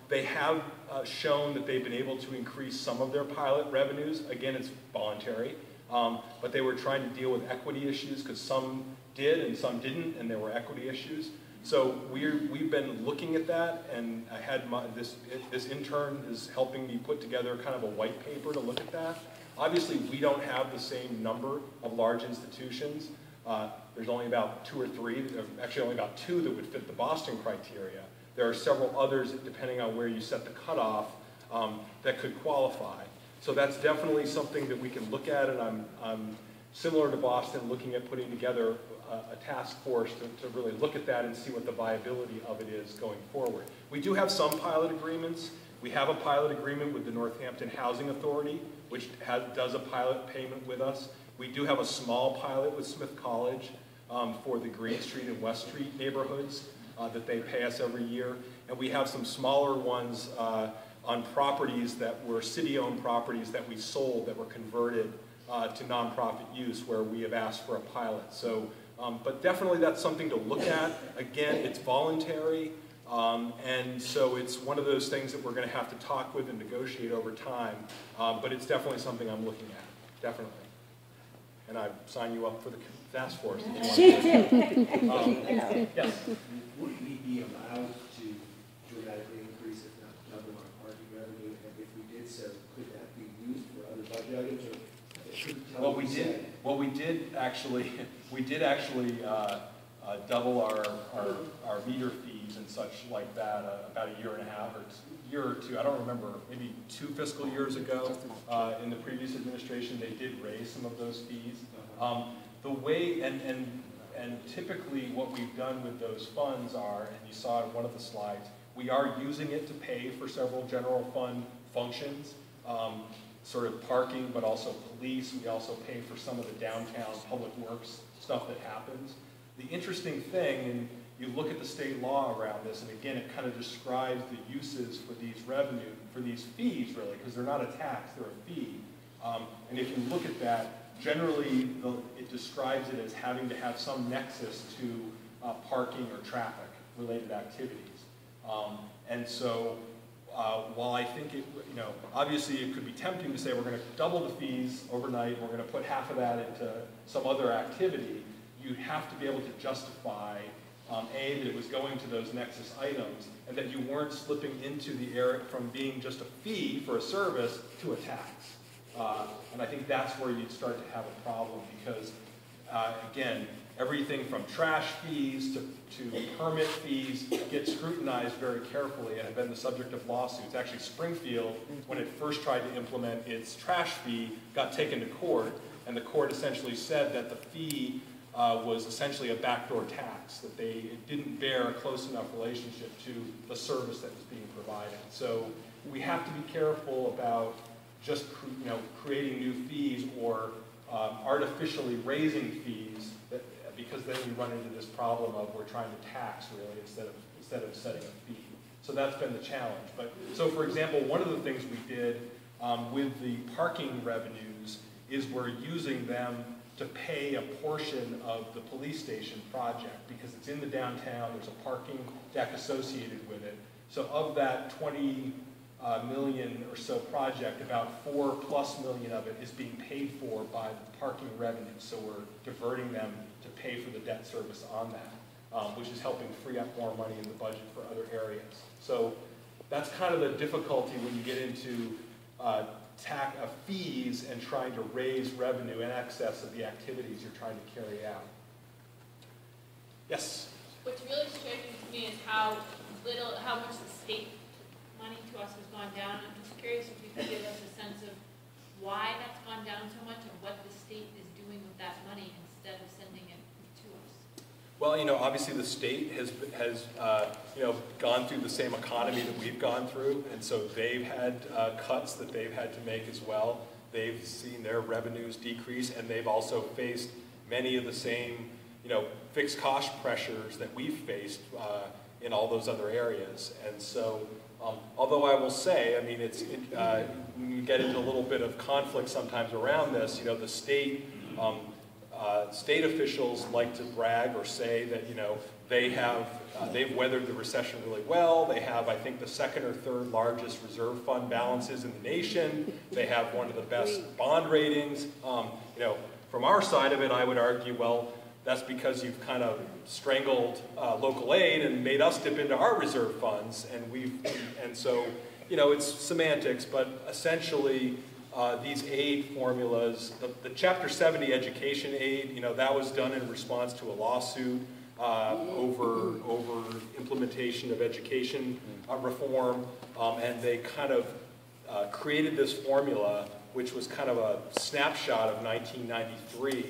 S2: They have shown that they've been able to increase some of their pilot revenues. Again, it's voluntary, but they were trying to deal with equity issues because some did and some didn't, and there were equity issues. So we've been looking at that, and I had this intern is helping me put together kind of a white paper to look at that. Obviously, we don't have the same number of large institutions. There's only about 2 or 3, actually only about 2 that would fit the Boston criteria. There are several others, depending on where you set the cutoff, that could qualify. So that's definitely something that we can look at, and I'm similar to Boston, looking at putting together a task force to really look at that and see what the viability of it is going forward. We do have some pilot agreements. We have a pilot agreement with the Northampton Housing Authority, which does a pilot payment with us. We do have a small pilot with Smith College for the Green Street and West Street neighborhoods that they pay us every year. And we have some smaller ones on properties that were city-owned properties that we sold that were converted to nonprofit use, where we have asked for a pilot. So, but definitely that's something to look at. Again, it's voluntary, and so it's one of those things that we're going to have to talk with and negotiate over time. But it's definitely something I'm looking at, definitely. And I sign you up for the task force if you want to. Yes.
S4: Would we be allowed to dramatically increase, if not double, our parking revenue? And if we did so, could that be used for other budget items? Or
S2: Well, we did actually double our meter fees and such like that about a year and a half or a year or two. I don't remember, maybe 2 fiscal years ago. In the previous administration, they did raise some of those fees. The way and typically what we've done with those funds are, and you saw in one of the slides, we are using it to pay for several general fund functions. Sort of parking, but also police. We also pay for some of the downtown public works stuff that happens. The interesting thing, and you look at the state law around this, and again, it kind of describes the uses for these revenue, for these fees, really, because they're not a tax, they're a fee. And if you look at that, generally, it describes it as having to have some nexus to parking or traffic-related activities. And so, while I think it, obviously it could be tempting to say we're going to double the fees overnight, and we're going to put half of that into some other activity, you have to be able to justify, A, that it was going to those nexus items, and that you weren't slipping into the area from being just a fee for a service to a tax. And I think that's where you'd start to have a problem because, again, everything from trash fees to permit fees get scrutinized very carefully and have been the subject of lawsuits. Actually, Springfield, when it first tried to implement its trash fee, got taken to court, and the court essentially said that the fee was essentially a backdoor tax, that it didn't bear a close enough relationship to the service that was being provided. So we have to be careful about just creating new fees or artificially raising fees, because then we run into this problem of we're trying to tax really instead of setting a fee. So that's been the challenge. But so for example, one of the things we did with the parking revenues is we're using them to pay a portion of the police station project because it's in the downtown. There's a parking deck associated with it. So of that 20 million or so project, about $4+ million of it is being paid for by the parking revenue. So we're diverting them to pay for the debt service on that, which is helping free up more money in the budget for other areas. So that's kind of the difficulty when you get into fees and trying to raise revenue in excess of the activities you're trying to carry out. Yes?
S5: What's really striking to me is how much the state money to us has gone down. I'm just curious if you could give us a sense of why that's gone down so much and what the state is doing with that money instead of sending it to us.
S2: Well, obviously the state has gone through the same economy that we've gone through, and so they've had cuts that they've had to make as well. They've seen their revenues decrease, and they've also faced many of the same, fixed cost pressures that we've faced in all those other areas. And so, although I will say, we get into a little bit of conflict sometimes around this. The state officials like to brag or say that they've weathered the recession really well. They have, I think, the 2nd or 3rd largest reserve fund balances in the nation. They have one of the best bond ratings. From our side of it, I would argue, well,
S1: that's because you've kind of strangled local aid and made us dip into our reserve funds, and so, you know, it's semantics, but essentially these aid formulas, the Chapter 70 education aid, you know, that was done in response to a lawsuit over implementation of education reform, and they kind of created this formula, which was kind of a snapshot of 1993,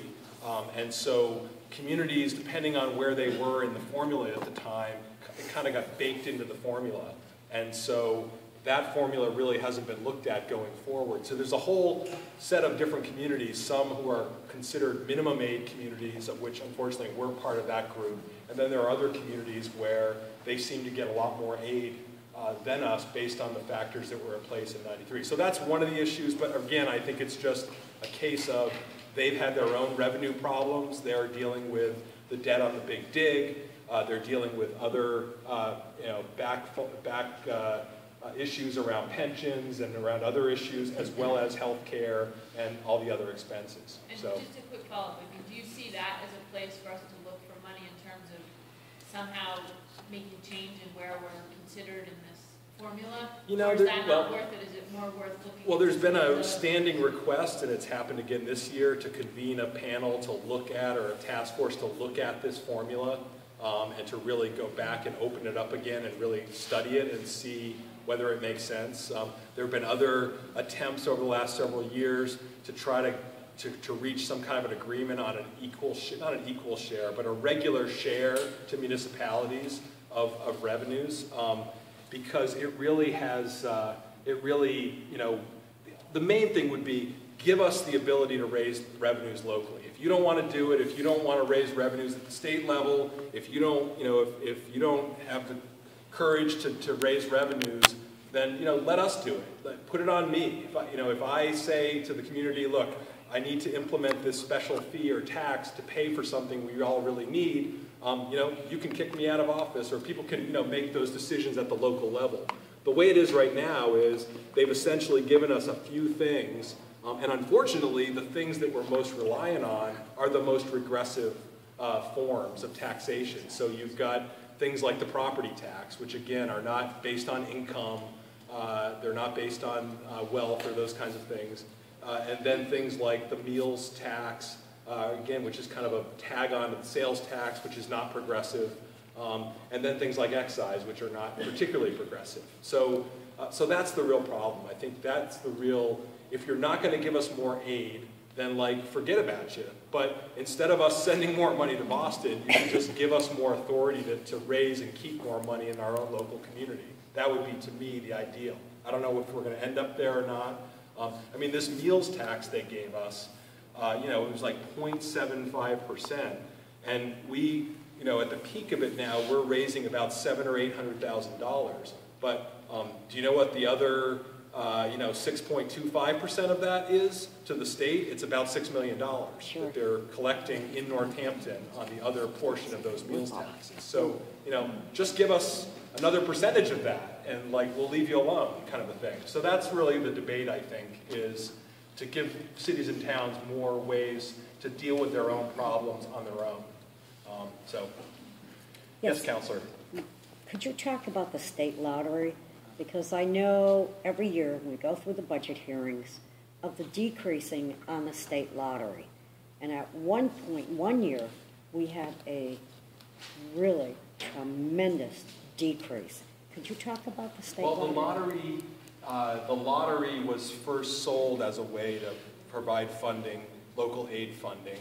S1: and so communities, depending on where they were in the formula at the time, it kind of got baked into the formula, and so that formula really hasn't been looked at going forward. So there's a whole set of different communities, some who are considered minimum aid communities, of which unfortunately we're part of that group, and then there are other communities where they seem to get a lot more aid than us based on the factors that were in place in '93. So that's one of the issues, but again, I think it's just a case of they've had their own revenue problems. They're dealing with the debt on the big dig. They're dealing with other you know, issues around pensions and around other issues, as well as health care and all the other expenses.
S5: And
S1: So,
S5: just a quick follow-up, I mean, do you see that as a place for us to look for money in terms of somehow making change in where we're considered in this formula?
S1: you know,
S5: Or is that not worth it? Is it more worth looking?
S1: well, there's been a
S5: the-
S1: standing request, and it's happened again this year, to convene a panel to look at, or a task force to look at this formula, and to really go back and open it up again and really study it and see whether it makes sense. There have been other attempts over the last several years to try to reach some kind of an agreement on an equal, not an equal share, but a regular share to municipalities of revenues, because it really has, you know, the main thing would be give us the ability to raise revenues locally. If you don't want to do it, if you don't want to raise revenues at the state level, if you don't, you know, if you don't have the courage to raise revenues, then, you know, let us do it. Put it on me. If I say to the community, look, I need to implement this special fee or tax to pay for something we all really need, you know, you can kick me out of office, or people can, you know, make those decisions at the local level. The way it is right now is they've essentially given us a few things, and unfortunately, the things that we're most reliant on are the most regressive forms of taxation. So you've got things like the property tax, which again are not based on income, they're not based on wealth or those kinds of things. And then things like the meals tax, again, which is kind of a tag on to the sales tax, which is not progressive. And then things like excise, which are not particularly progressive. So that's the real problem. I think that's the real, if you're not going to give us more aid, then like forget about you. But instead of us sending more money to Boston, you can just give us more authority to raise and keep more money in our own local community. That would be, to me, the ideal. I don't know if we're going to end up there or not. I mean, this meals tax they gave us, you know, it was like 0.75%, and we, you know, at the peak of it now, we're raising about $700,000 or $800,000. But do you know what the other, you know, 6.25% of that is to the state? It's about $6 million that they're collecting in Northampton on the other portion of those meals taxes. So, you know, just give us another percentage of that, and like we'll leave you alone, kind of a thing. So that's really the debate, I think, is to give cities and towns more ways to deal with their own problems on their own. Yes, Counselor.
S6: Could you talk about the state lottery? Because I know every year we go through the budget hearings of the decreasing on the state lottery. And at one point, one year, we had a really tremendous decrease. Could you talk about the state lottery?
S1: Well, the lottery was first sold as a way to provide funding, local aid funding,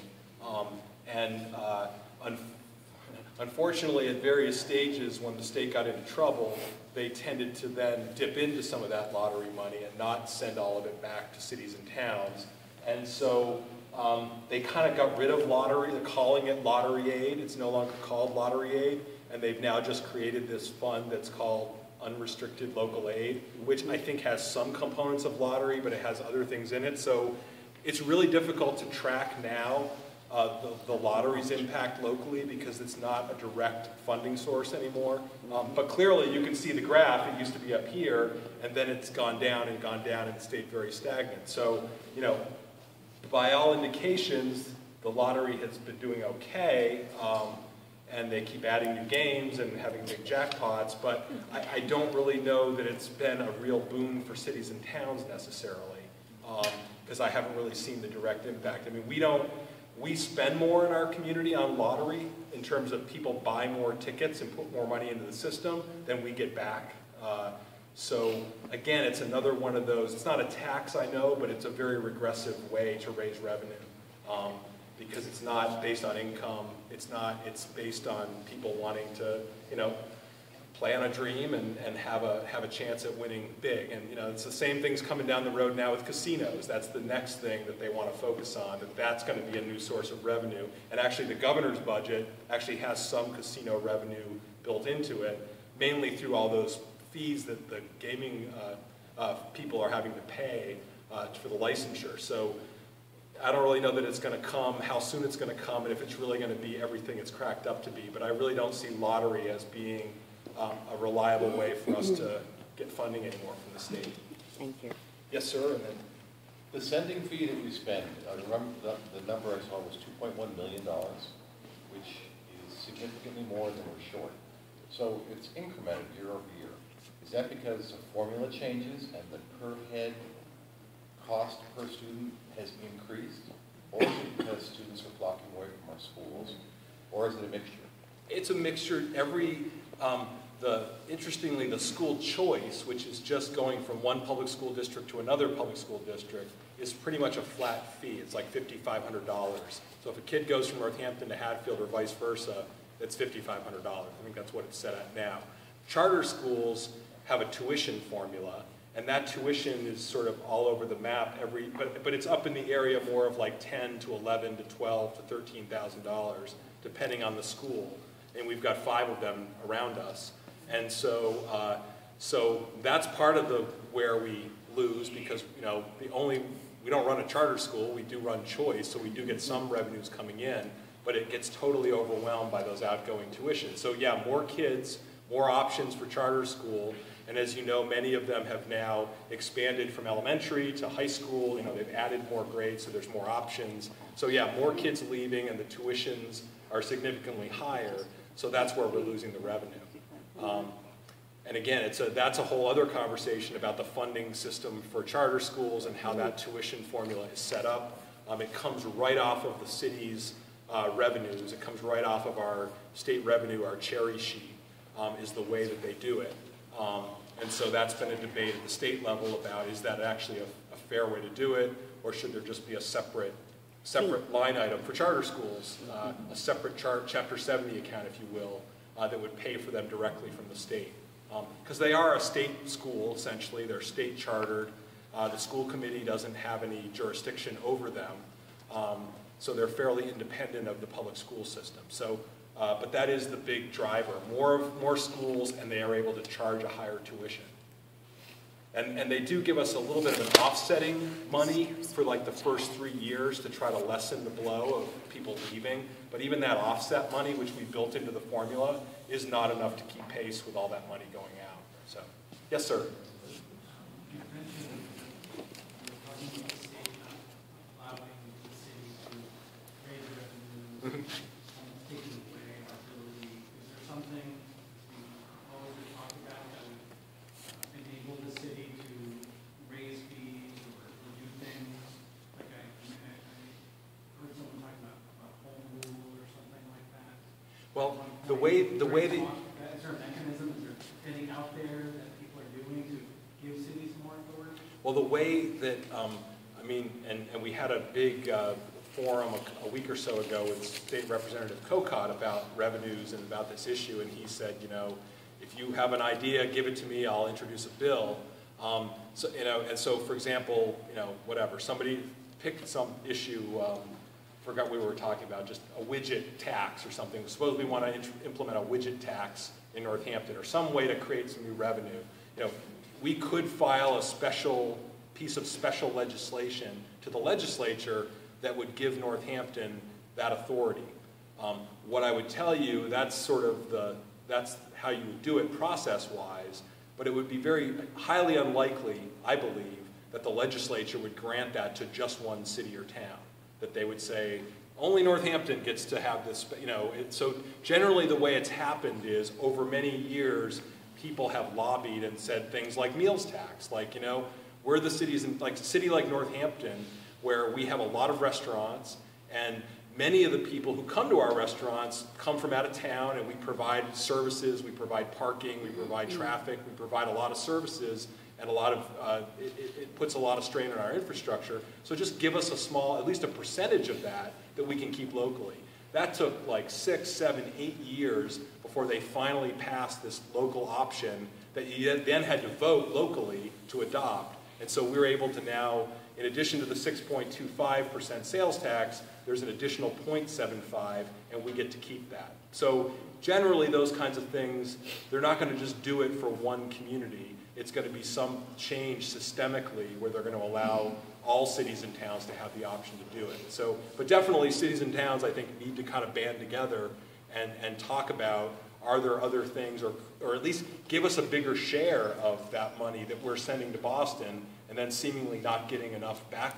S1: unfortunately, at various stages, when the state got into trouble, they tended to then dip into some of that lottery money and not send all of it back to cities and towns. And so they kind of got rid of lottery. They're calling it lottery aid. It's no longer called lottery aid. And they've now just created this fund that's called unrestricted local aid, which I think has some components of lottery, but it has other things in it. So it's really difficult to track now the lottery's impact locally because it's not a direct funding source anymore. But clearly you can see the graph. It used to be up here, and then it's gone down and stayed very stagnant. So, you know, by all indications, the lottery has been doing okay, and they keep adding new games and having big jackpots, but I don't really know that it's been a real boon for cities and towns necessarily, because I haven't really seen the direct impact. I mean, we spend more in our community on lottery in terms of people buy more tickets and put more money into the system than we get back. So again, it's another one of those, it's not a tax, I know, but it's a very regressive way to raise revenue. Because it's not based on income, it's based on people wanting to, play on a dream and have a chance at winning big. And it's the same things coming down the road now with casinos. That's the next thing that they want to focus on, that's going to be a new source of revenue. And actually the governor's budget actually has some casino revenue built into it, mainly through all those fees that the gaming people are having to pay for the licensure. So I don't really know that it's going to come, how soon it's going to come, and if it's really going to be everything it's cracked up to be. But I really don't see lottery as being a reliable way for us to get funding anymore from the state.
S6: Thank you.
S1: Yes, sir. And then
S7: the sending fee that we spend, I remember the number I saw was $2.1 million, which is significantly more than we're short. So it's incremented year over year. Is that because the formula changes and the per head cost per student has increased? Or is it because students are flocking away from our schools? Or is it a mixture?
S1: It's a mixture. Interestingly, the school choice, which is just going from one public school district to another public school district, is pretty much a flat fee. It's like $5,500. So if a kid goes from Northampton to Hatfield or vice versa, it's $5,500. I think that's what it's set at now. Charter schools have a tuition formula, and that tuition is sort of all over the map. But it's up in the area more of like $10,000 to $11,000 to $12,000 to $13,000, depending on the school. And we've got 5 of them around us. And so that's part of where we lose, because we don't run a charter school, we do run choice, so we do get some revenues coming in, but it gets totally overwhelmed by those outgoing tuitions. So yeah, more kids, more options for charter school, and as you know, many of them have now expanded from elementary to high school. They've added more grades, so there's more options. So yeah, more kids leaving, and the tuitions are significantly higher, so that's where we're losing the revenue. And again, that's a whole other conversation about the funding system for charter schools and how that tuition formula is set up. It comes right off of the city's revenues. It comes right off of our state revenue, our cherry sheet, is the way that they do it. And so that's been a debate at the state level about, is that actually a fair way to do it, or should there just be a separate line item for charter schools, a separate Chapter 70 account, if you will, that would pay for them directly from the state. Because they are a state school, essentially. They're state chartered. The school committee doesn't have any jurisdiction over them. So they're fairly independent of the public school system. So, but that is the big driver. More schools, and they are able to charge a higher tuition. And they do give us a little bit of an offsetting money for like the first 3 years to try to lessen the blow of people leaving. But even that offset money, which we built into the formula, is not enough to keep pace with all that money going out. So, yes, sir.
S8: You mentioned talking about the state not allowing the city to raise revenues, taking away our ability. Is there something we always talk about that would enable the city to raise fees or do things? Like I heard someone talking about home rule or something like that.
S1: Well, the way that
S8: is there a mechanism? Is there anything out there that people are doing to give cities more authority?
S1: Well, the way that, and we had a big forum a week or so ago with State Representative Kokot about revenues and about this issue, and he said, if you have an idea, give it to me, I'll introduce a bill. And so, for example, whatever, somebody picked some issue, forgot what we were talking about, just a widget tax or something. Suppose we want to implement a widget tax in Northampton, or some way to create some new revenue. We could file a special piece of special legislation to the legislature that would give Northampton that authority. What I would tell you, that's how you would do it process-wise, but it would be very highly unlikely, I believe, that the legislature would grant that to just one city or town. That they would say, only Northampton gets to have this, so generally the way it's happened is over many years, people have lobbied and said things like meals tax, like, we're the cities, like a city like Northampton, where we have a lot of restaurants, and many of the people who come to our restaurants come from out of town, and we provide services, we provide parking, we provide traffic, we provide a lot of services, and a lot of, it puts a lot of strain on our infrastructure. So just give us a small, at least a percentage of that we can keep locally. That took like 6, 7, 8 years before they finally passed this local option that you then had to vote locally to adopt. And so we're able to now, in addition to the 6.25% sales tax, there's an additional 0.75, and we get to keep that. So generally those kinds of things, they're not going to just do it for one community. It's going to be some change systemically where they're going to allow all cities and towns to have the option to do it. So, but definitely cities and towns, I think, need to kind of band together and talk about, are there other things, or at least give us a bigger share of that money that we're sending to Boston and then seemingly not getting enough back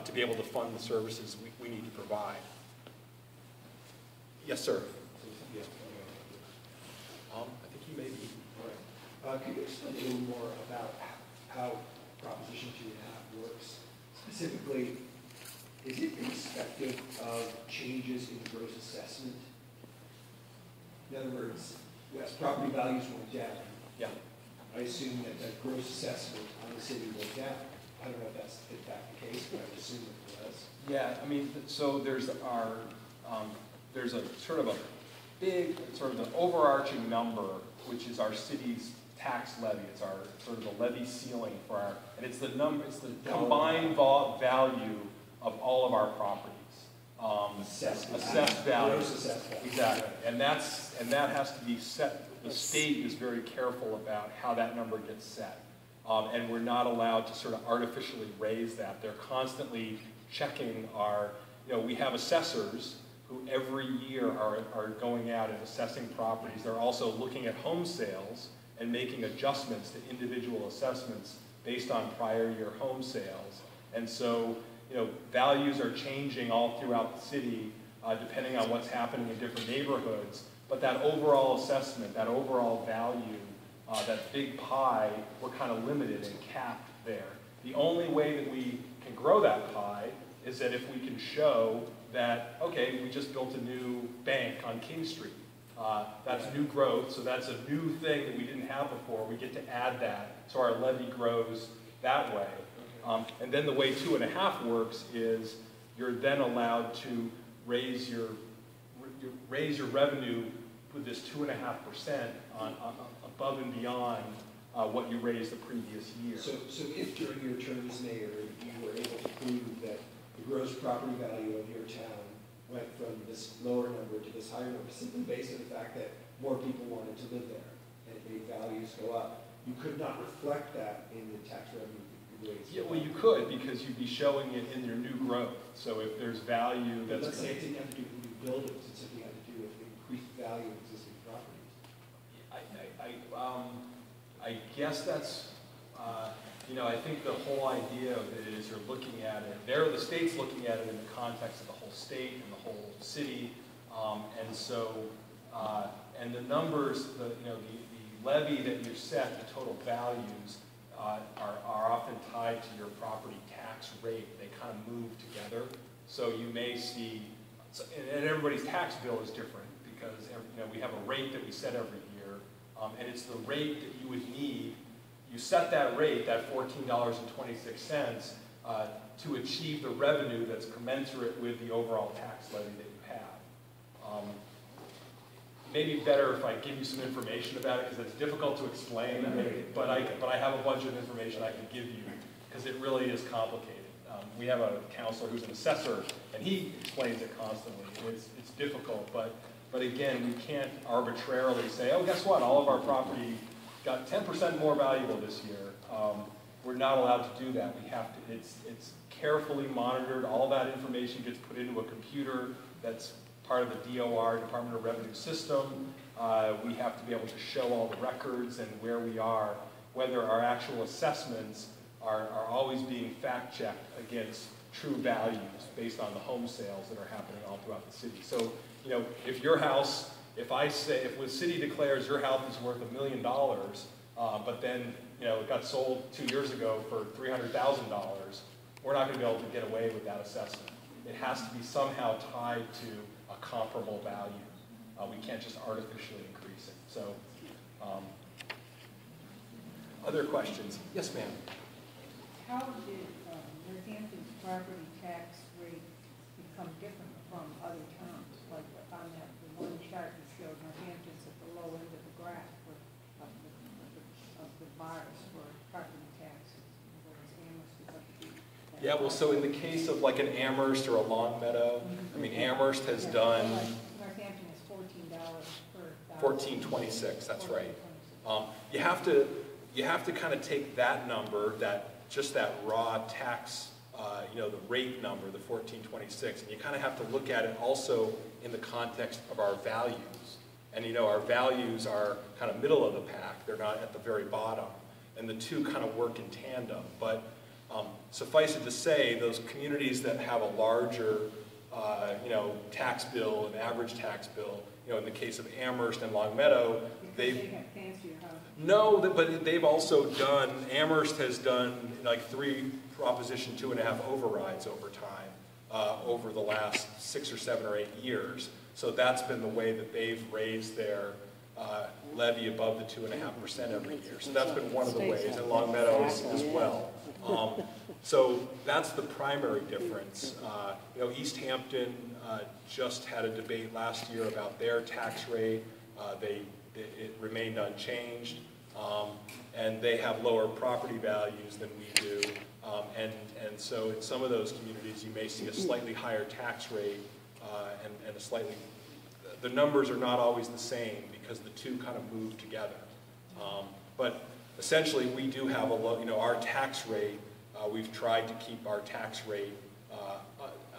S1: to be able to fund the services we need to provide. Yes, sir. I think you may be.
S4: Could you explain a little more about how Proposition 2.5 works? Specifically, is it irrespective of changes in gross assessment? In other words, as property values went down,
S1: Yeah.
S4: I assume that the gross assessment on the city went down. I don't know if that's in fact the case, but I would assume it was.
S2: Yeah, I mean, so there's there's a sort of a big, sort of the overarching number, which is our city's tax levy. It's our sort of the levy ceiling for our, and it's the combined value of all of our properties. Assessed value.
S4: Gross assessed value.
S2: Exactly, and that has to be set. The state is very careful about how that number gets set, and we're not allowed to sort of artificially raise that. They're constantly checking our, we have assessors who every year are going out and assessing properties. They're also looking at home sales and making adjustments to individual assessments based on prior year home sales. And so, values are changing all throughout the city depending on what's happening in different neighborhoods. But that overall assessment, that overall value, that big pie, we're kind of limited and capped there. The only way that we can grow that pie is that if we can show that, okay, we just built a new bank on King Street. That's new growth, so that's a new thing that we didn't have before. We get to add that, so our levy grows that way. And then the way 2.5 works is you're then allowed to raise your revenue with this 2.5% on above and beyond what you raised the previous year.
S4: So if during your term as mayor you were able to prove that the gross property value of your town went from this lower number to this higher number, simply based on the fact that more people wanted to live there and it made values go up, you could not reflect that in the tax revenue you raised.
S2: Yeah, well, you could, because you'd be showing it in your new growth. So if there's value that's...
S4: Let's say it didn't have to do with new buildings, it simply had to do with increased value of existing properties.
S2: I guess that's, I think the whole idea of it is you're looking at it, the state's looking at it in the context of the whole state and the whole city, and so, and the numbers, the levy that you set, the total values, are often tied to your property tax rate. They kind of move together. So you may see, and everybody's tax bill is different because we have a rate that we set every year, and it's the rate that you would need. You set that rate, that $14.26, to achieve the revenue that's commensurate with the overall tax levy that you have. Maybe better if I give you some information about it because it's difficult to explain, but I have a bunch of information I can give you because it really is complicated. We have a counselor who's an assessor, and he explains it constantly. It's difficult, but again, we can't arbitrarily say, oh, guess what? All of our property got 10% more valuable this year. We're not allowed to do that. We have to. It's carefully monitored. All that information gets put into a computer that's part of the DOR, Department of Revenue system. We have to be able to show all the records and where we are, whether our actual assessments are always being fact-checked against true values based on the home sales that are happening all throughout the city. So, you know, if your house, if the city declares your house is worth $1 million, but then, you know, it got sold 2 years ago for $300,000, we're not going to be able to get away with that assessment. It has to be somehow tied to a comparable value. We can't just artificially increase it. So, other questions? Yes, ma'am.
S9: How did Northampton's property tax rate become different from other towns? Like on that, the one chart that showed Northampton's at the low end of the graph of the bars for property taxes, whereas Amherst is up to
S2: Yeah, well, so in the case of like an Amherst or a Longmeadow, I mean, Amherst has done
S9: Northampton is $14 per thousand.
S2: $14.26. That's right. You have to kind of take that number, just that raw tax, you know, the rate number, the $14.26, and you kind of have to look at it also in the context of our values. And you know, our values are kind of middle of the pack; they're not at the very bottom, and the two kind of work in tandem. But suffice it to say, those communities that have a larger, you know, tax bill, an average tax bill, you know, in the case of Amherst and Longmeadow,
S9: they have fancier houses.
S2: No, but they've also done, Amherst has done like 3 Proposition 2.5 overrides over time, over the last 6 or 7 or 8 years. So that's been the way that they've raised their levy above the 2.5% every year. So that's been one of the ways, and Longmeadow as well. So that's the primary difference. You know, East Hampton just had a debate last year about their tax rate. It remained unchanged, and they have lower property values than we do. And so in some of those communities, you may see a slightly higher tax rate and a slightly, the numbers are not always the same because the two kind of move together. But essentially, we do have a low, you know, our tax rate, we've tried to keep our tax rate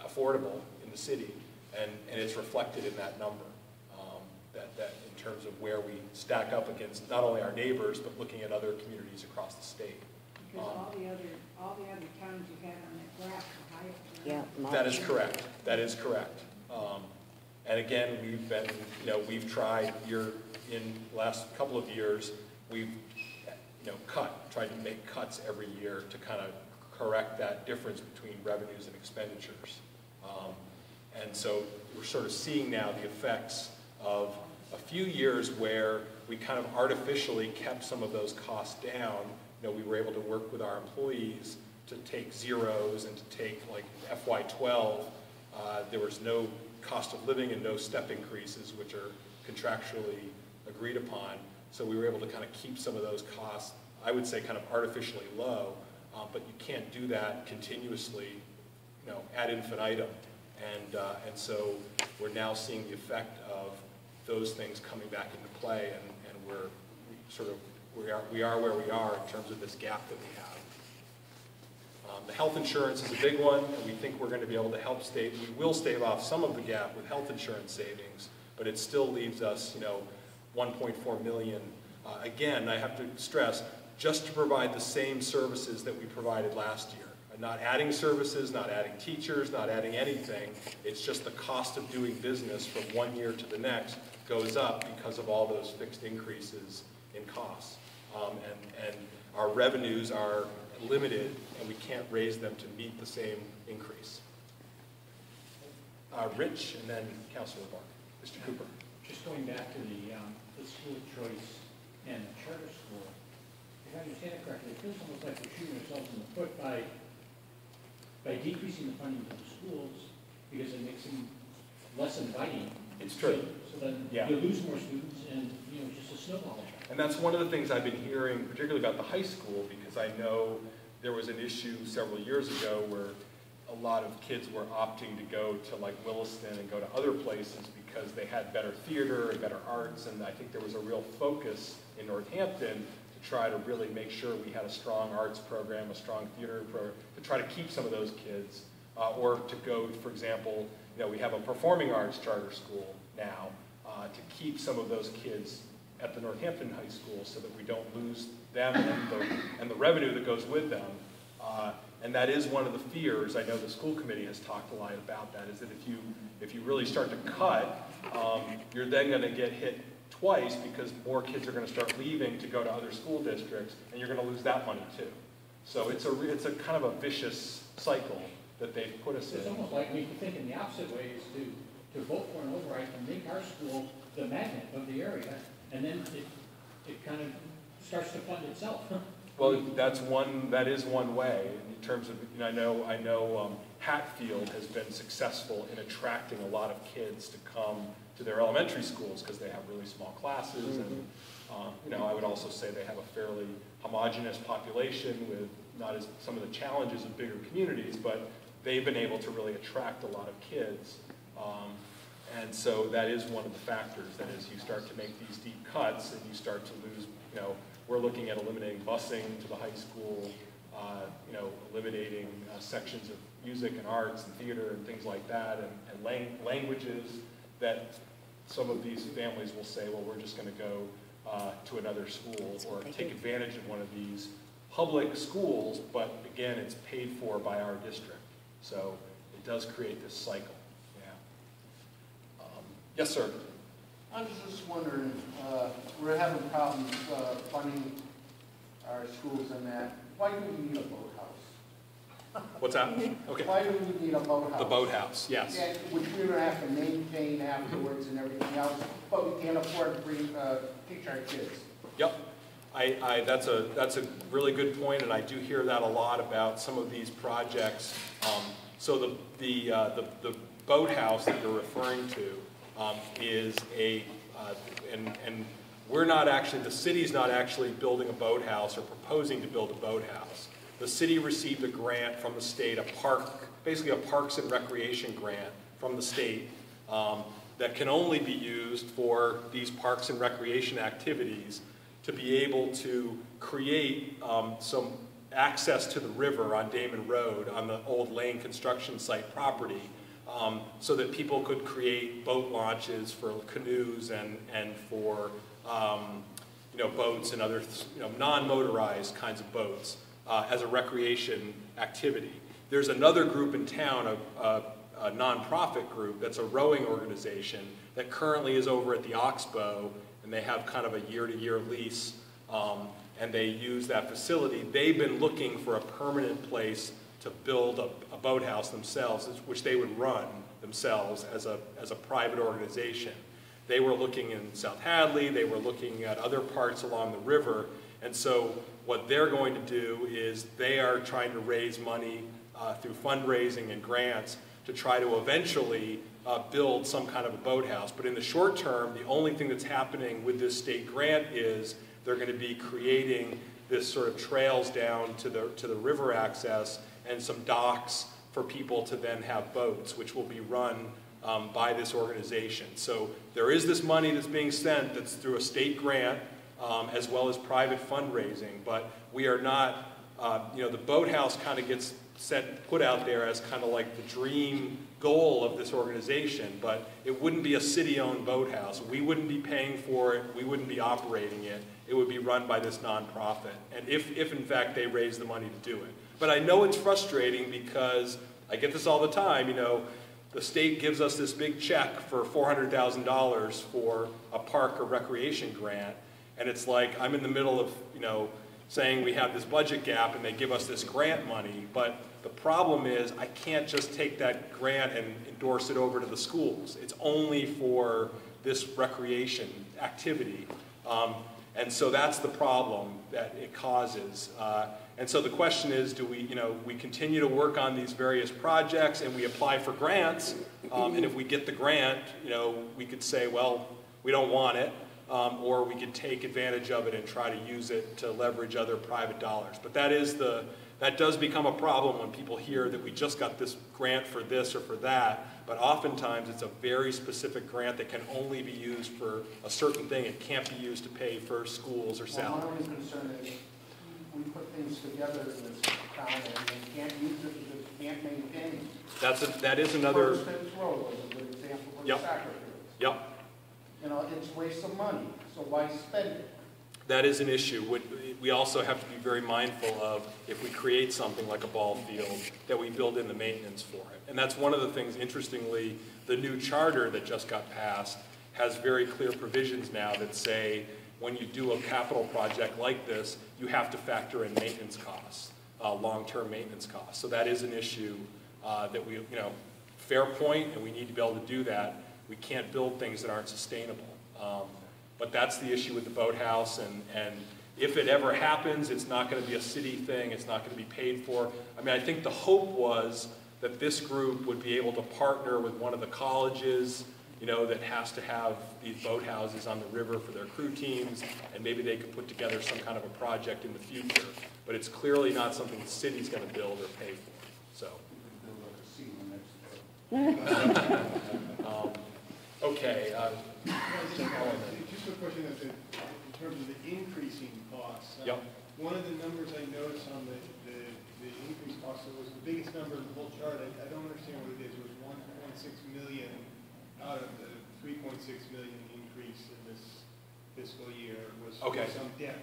S2: affordable in the city, and it's reflected in that number. That in terms of where we stack up against not only our neighbors, but looking at other communities across the state.
S9: Because all the other towns you had on that graph are higher.
S6: Yeah,
S2: That is correct. That is correct. And again, we've been, you know, we've tried in the last couple of years, we've, you know, tried to make cuts every year to kind of correct that difference between revenues and expenditures. And so we're sort of seeing now the effects of a few years where we kind of artificially kept some of those costs down. You know, we were able to work with our employees to take zeros and to take like FY12. There was no cost of living and no step increases, which are contractually agreed upon. So we were able to kind of keep some of those costs, I would say, kind of artificially low. But you can't do that continuously, you know, ad infinitum. And so we're now seeing the effect of those things coming back into play, and we are where we are in terms of this gap that we have. The health insurance is a big one, and we think we're going to be able to help we will stave off some of the gap with health insurance savings, but it still leaves us, you know, 1.4 million. Again, I have to stress, just to provide the same services that we provided last year. Not adding services, not adding teachers, not adding anything. It's just the cost of doing business from one year to the next goes up because of all those fixed increases in costs. And our revenues are limited, and we can't raise them to meet the same increase. Rich, and then Councilor Barr. Mr. Cooper.
S10: Just going back to the school choice and the charter school, if I understand it correctly, it feels almost like we're shooting ourselves in the foot by decreasing the funding to the schools because it makes them less inviting.
S2: It's true.
S10: So then
S2: Yeah.
S10: you lose more students, and you know, it's just a snowball effect.
S2: And that's one of the things I've been hearing, particularly about the high school, because I know there was an issue several years ago where a lot of kids were opting to go to like Williston and go to other places because they had better theater and better arts, and I think there was a real focus in Northampton to try to really make sure we had a strong arts program, a strong theater program, to try to keep some of those kids, or to go, for example, you know, we have a performing arts charter school now, to keep some of those kids at the Northampton High School so that we don't lose them and the revenue that goes with them
S1: And that is one of the fears. I know the school committee has talked a lot about that, is that if you really start to cut, you're then going to get hit twice because more kids are going to start leaving to go to other school districts, and you're going to lose that money too. So it's a kind of a vicious cycle that they've put us in.
S10: It's almost like we can think in the opposite way, is to vote for an override and make our school the magnet of the area, and then it kind of starts to fund itself.
S1: Well, that is one way in terms of, I know Hatfield has been successful in attracting a lot of kids to come to their elementary schools because they have really small classes, and I would also say they have a fairly homogeneous population with not as some of the challenges of bigger communities, but they've been able to really attract a lot of kids. And so that is one of the factors, that is you start to make these deep cuts and you start to lose, we're looking at eliminating busing to the high school, eliminating sections of music and arts and theater and things like that, and languages that some of these families will say, well, we're just going to go to another school or take advantage of one of these public schools, but again, it's paid for by our district. So it does create this cycle. Yeah. Yes, sir.
S11: I was just wondering, we're having problems funding our schools and that. Why do we need a boathouse?
S1: What's that? Okay.
S11: Why do we need a boathouse?
S1: The boathouse, yes.
S11: Yeah, which we're going to have to maintain afterwards and everything else, but we can't afford to teach our kids.
S1: Yep. That's a really good point, and I do hear that a lot about some of these projects. So the boathouse that you're referring to is and we're not actually, the city's not actually building a boathouse or proposing to build a boathouse. The city received a grant from the state, basically a Parks and Recreation grant from the state that can only be used for these parks and recreation activities to be able to create some access to the river on Damon Road on the old Lane construction site property, so that people could create boat launches for canoes and for boats and other non-motorized kinds of boats as a recreation activity. There's another group in town, a nonprofit group that's a rowing organization that currently is over at the Oxbow, and they have kind of a year-to-year lease, and they use that facility. They've been looking for a permanent place to build a boathouse themselves, which they would run themselves as a private organization. They were looking in South Hadley, they were looking at other parts along the river, and so what they're going to do is they are trying to raise money through fundraising and grants to try to eventually build some kind of a boathouse. But in the short term, the only thing that's happening with this state grant is they're going to be creating this sort of trails down to the river access and some docks for people to then have boats, which will be run by this organization. So there is this money that's being spent that's through a state grant as well as private fundraising, but we are not, the boathouse kind of gets put out there as kind of like the dream goal of this organization, but it wouldn't be a city-owned boathouse. We wouldn't be paying for it, we wouldn't be operating it. It would be run by this nonprofit, and if in fact they raise the money to do it. But I know it's frustrating because I get this all the time, the state gives us this big check for $400,000 for a park or recreation grant, and it's like I'm in the middle of, saying we have this budget gap and they give us this grant money, but the problem is I can't just take that grant and endorse it over to the schools. It's only for this recreation activity. And so that's the problem that it causes. And so the question is, do we, we continue to work on these various projects and we apply for grants, and if we get the grant, we could say, well, we don't want it, or we could take advantage of it and try to use it to leverage other private dollars. But that does become a problem when people hear that we just got this grant for this or for that, but oftentimes it's a very specific grant that can only be used for a certain thing. It can't be used to pay for schools or salaries.
S11: My only concern is we put things together in this town and we can't use it because we can't maintain it.
S1: That is another...
S11: First Road was a good example for
S1: Yep.
S11: the soccer fields.
S1: Yep.
S11: It's a waste of money, so why spend it?
S1: that is an issue. We also have to be very mindful of, if we create something like a ball field, that we build in the maintenance for it. And that's one of the things, interestingly, the new charter that just got passed has very clear provisions now that say, when you do a capital project like this, you have to factor in maintenance costs, long-term maintenance costs. So that is an issue that we, fair point, and we need to be able to do that. We can't build things that aren't sustainable. But that's the issue with the boathouse, and if it ever happens, it's not going to be a city thing, it's not going to be paid for. I mean, I think the hope was that this group would be able to partner with one of the colleges, that has to have these boathouses on the river for their crew teams, and maybe they could put together some kind of a project in the future. But it's clearly not something the city's going to build or pay for. So. Okay.
S12: Just a question in terms of the increasing costs.
S1: Yep.
S12: One of the numbers I noticed on the increased costs, it was the biggest number in the whole chart. I don't understand what it is. It was 1.6 million out of the 3.6 million increase in this fiscal year was
S1: okay.
S12: Some debt,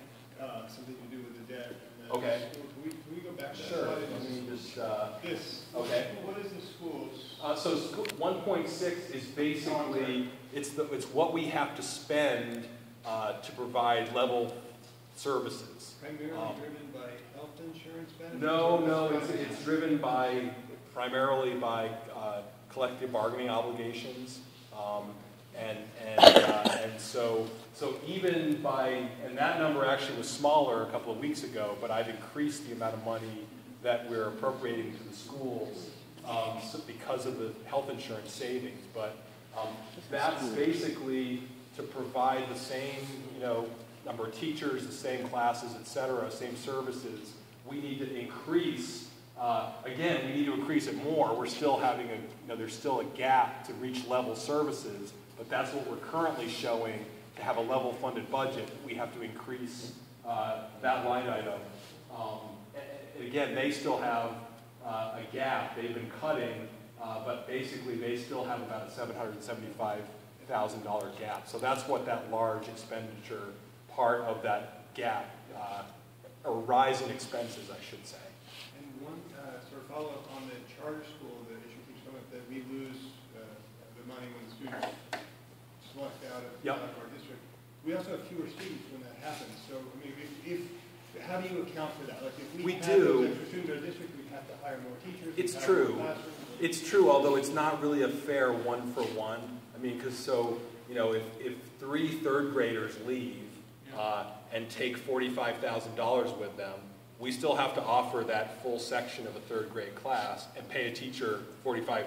S12: something to do with the debt. And
S1: okay.
S12: Can we go back to that?
S1: Sure. Let me just,
S12: this.
S1: Okay.
S12: What is the schools?
S1: So 1.6 is basically, it's what we have to spend to provide level services.
S12: Primarily driven by health insurance benefits?
S1: No, it's driven primarily by collective bargaining obligations, and so even and that number actually was smaller a couple of weeks ago, but I've increased the amount of money that we're appropriating to the schools because of the health insurance savings. But that's basically to provide the same, number of teachers, the same classes, et cetera, same services. We need to increase. Again, we need to increase it more. We're still having there's still a gap to reach level services, but that's what we're currently showing. To have a level funded budget, we have to increase that line item. Again, they still have a gap. They've been cutting, but basically they still have about a $775,000 gap. So that's what that large expenditure part of that gap, or rise in expenses, I should say.
S12: And one sort of follow-up on the charter school, the issue keeps coming up that we lose the money when the students select out of our district. We also have fewer students when that happens. So, I mean, how do you account for that? Like, if we have those extra students in our district, we have to hire more teachers.
S1: It's true. It's true, although it's not really a fair one-for-one. I mean, because if 3 third graders leave and take $45,000 with them, we still have to offer that full section of a third grade class and pay a teacher $45,000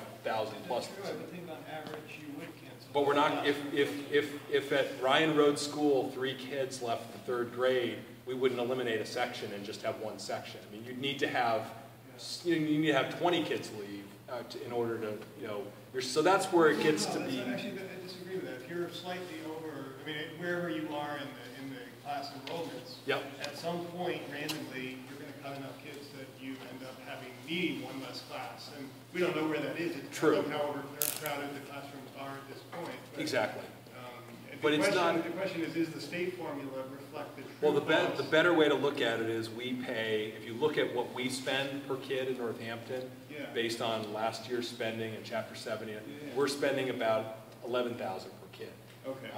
S1: plus.
S12: True, I would think on average you would cancel.
S1: But we're not. If at Ryan Road School 3 kids left the third grade, we wouldn't eliminate a section and just have one section. I mean, you'd need to have 20 kids leave in order to so that's where it gets to be.
S12: Actually, I disagree with that. If you're slightly over, I mean, wherever you are in the class enrollments, at some point randomly you're going to cut enough kids that you end up needing one less class, and we don't know where that is. It's true. How overcrowded the classrooms are at this point. But,
S1: exactly.
S12: But it's not. The question is the state formula reflect the true
S1: Well, the better way to look at it is we pay. If you look at what we spend per kid in Northampton, based on last year's spending in Chapter 70, we're spending about $11,000 per kid.
S12: Okay.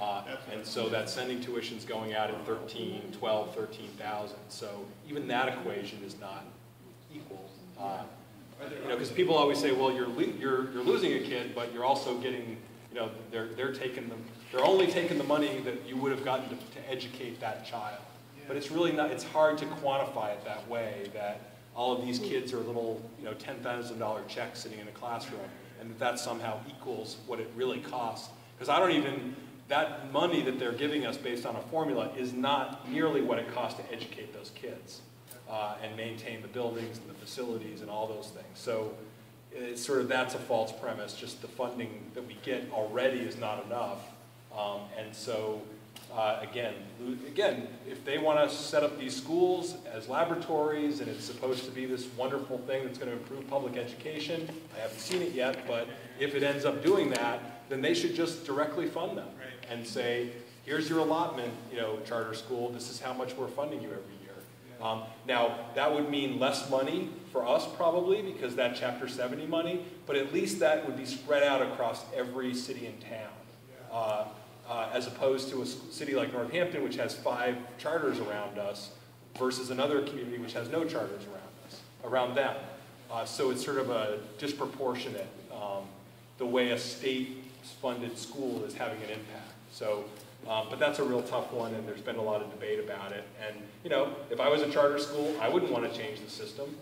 S1: And so that sending tuition's going out at 13,000. So even that equation is not equal. Because people always say, well, you're losing a kid, but you're also getting. They're only taking the money that you would have gotten to educate that child. But it's really not, it's hard to quantify it that way, that all of these kids are little, $10,000 checks sitting in a classroom, and that somehow equals what it really costs. Because that money that they're giving us based on a formula is not nearly what it costs to educate those kids and maintain the buildings and the facilities and all those things. So it's that's a false premise. Just the funding that we get already is not enough. And so, again, if they want to set up these schools as laboratories and it's supposed to be this wonderful thing that's going to improve public education, I haven't seen it yet, but if it ends up doing that, then they should just directly fund them and say, here's your allotment, charter school, this is how much we're funding you every year. Now, that would mean less money for us probably, because that Chapter 70 money, but at least that would be spread out across every city and town. As opposed to a city like Northampton, which has 5 charters around us, versus another community which has no charters around them. So it's sort of a disproportionate, the way a state-funded school is having an impact. So, but that's a real tough one, and there's been a lot of debate about it. And, if I was a charter school, I wouldn't want to change the system,